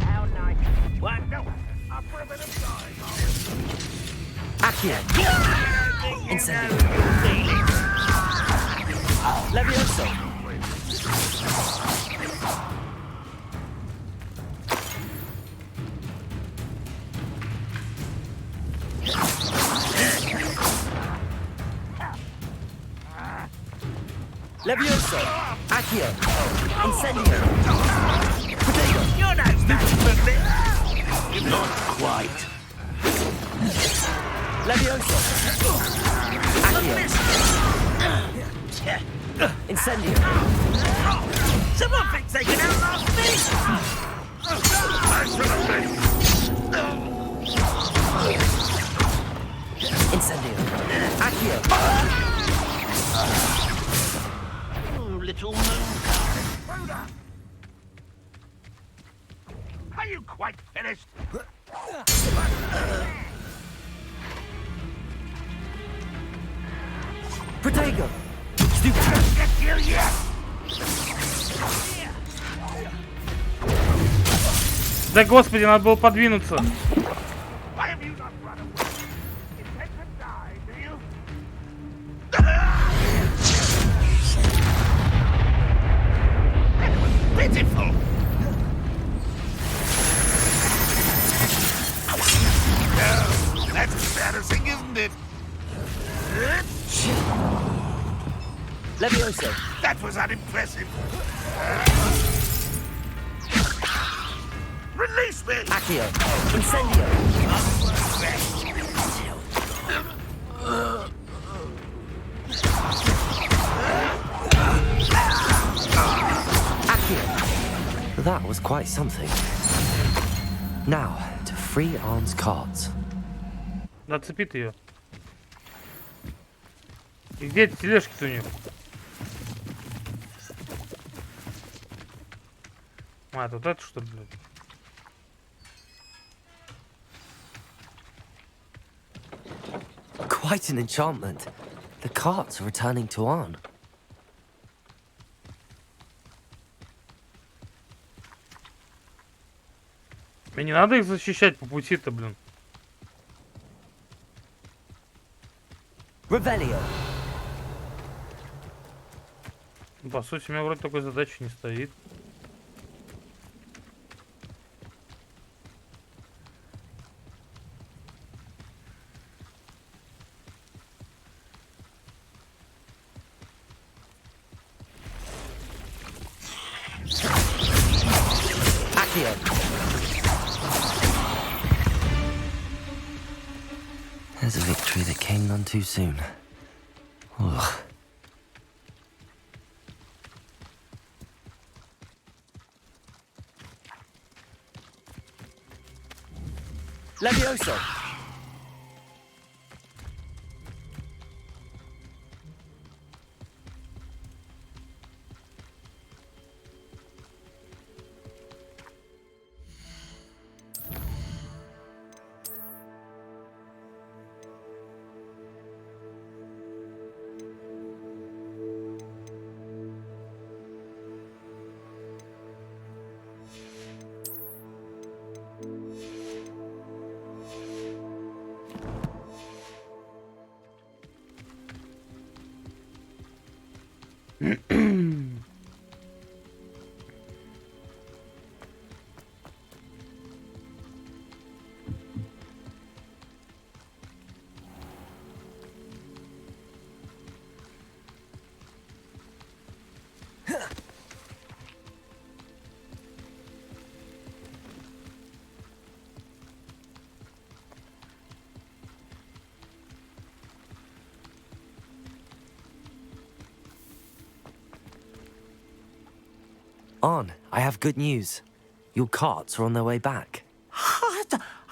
How nice. What? No. Up for a bit of time. Accio! Incendio! Levioso! Levioso! Accio! Incendio! Potato! You're no match for me. Not quite. Levioso! Accio! Incendio! Someone thinks they can outlast me. Incendio! Accio! Little moon card. Are you quite finished? Protego! Get you yet? Да господи, надо было подвинуться. Why have you not run away? Intend to die, do you? That was pitiful. No, that's embarrassing, isn't it? Levioso! That was unimpressive. Release me! Accio! Incendio! Accio! That was quite something. Now, to free Arn's cards. Нацепит ее. И где эти тележки-то у них? А, тут это что ли, блядь? Quite an enchantment. The carts are returning to Arn. Мне не надо их защищать по пути-то, блин. Revelio. По сути, у меня вроде такой задачи не стоит. Accio. There's a victory that came none too soon. Ugh. Levioso! On, I have good news. Your carts are on their way back. I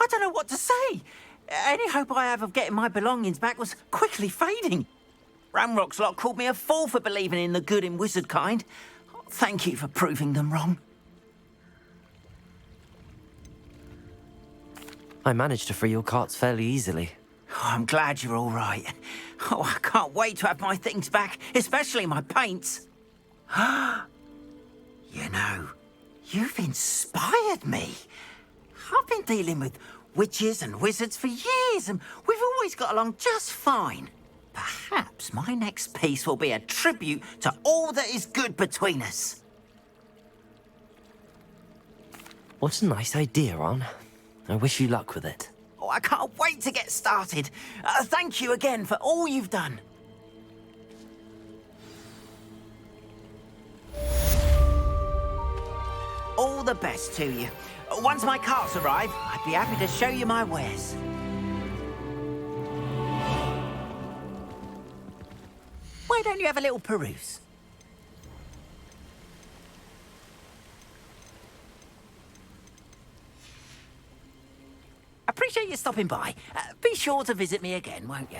don't know what to say. Any hope I have of getting my belongings back was quickly fading. Ramrock's lot called me a fool for believing in the good in wizard kind. Thank you for proving them wrong. I managed to free your carts fairly easily. Oh, I'm glad you're all right. Oh, I can't wait to have my things back, especially my paints. You know, you've inspired me. I've been dealing with witches and wizards for years, and we've always got along just fine. Perhaps my next piece will be a tribute to all that is good between us. What a nice idea, On. I wish you luck with it. Oh, I can't wait to get started. Thank you again for all you've done. All the best to you. Once my carts arrive, I'd be happy to show you my wares. Why don't you have a little peruse? Appreciate you stopping by. Be sure to visit me again, won't you?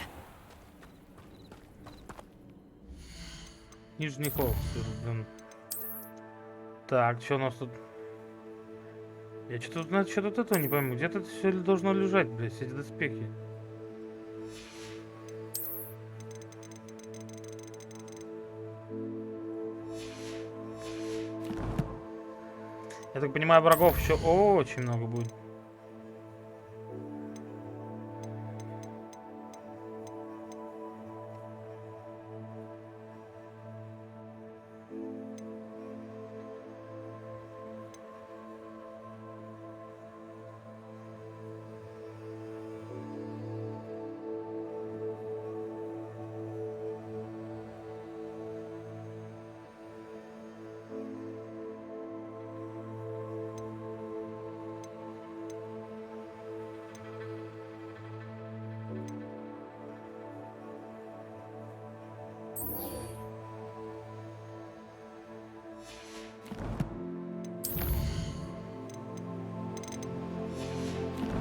Нижний холл. Так, что у нас тут? Я что-то насчет вот этого не пойму. Где-то это все должно лежать, блядь, все эти доспехи. Я так понимаю, врагов еще очень много будет.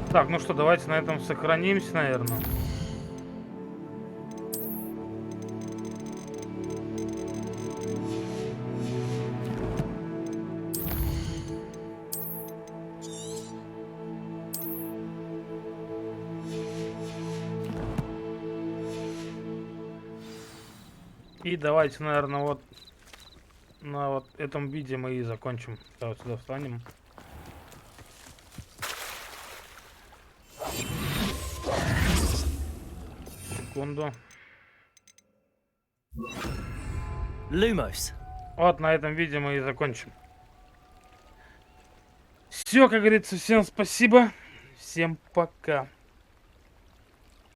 Так, ну что, давайте на этом сохранимся, наверное. И давайте, наверное, вот на вот этом видео мы и закончим. Давайте сюда встанем. Секунду. Lumos. Вот на этом видео мы и закончим. Все, как говорится, всем спасибо. Всем пока.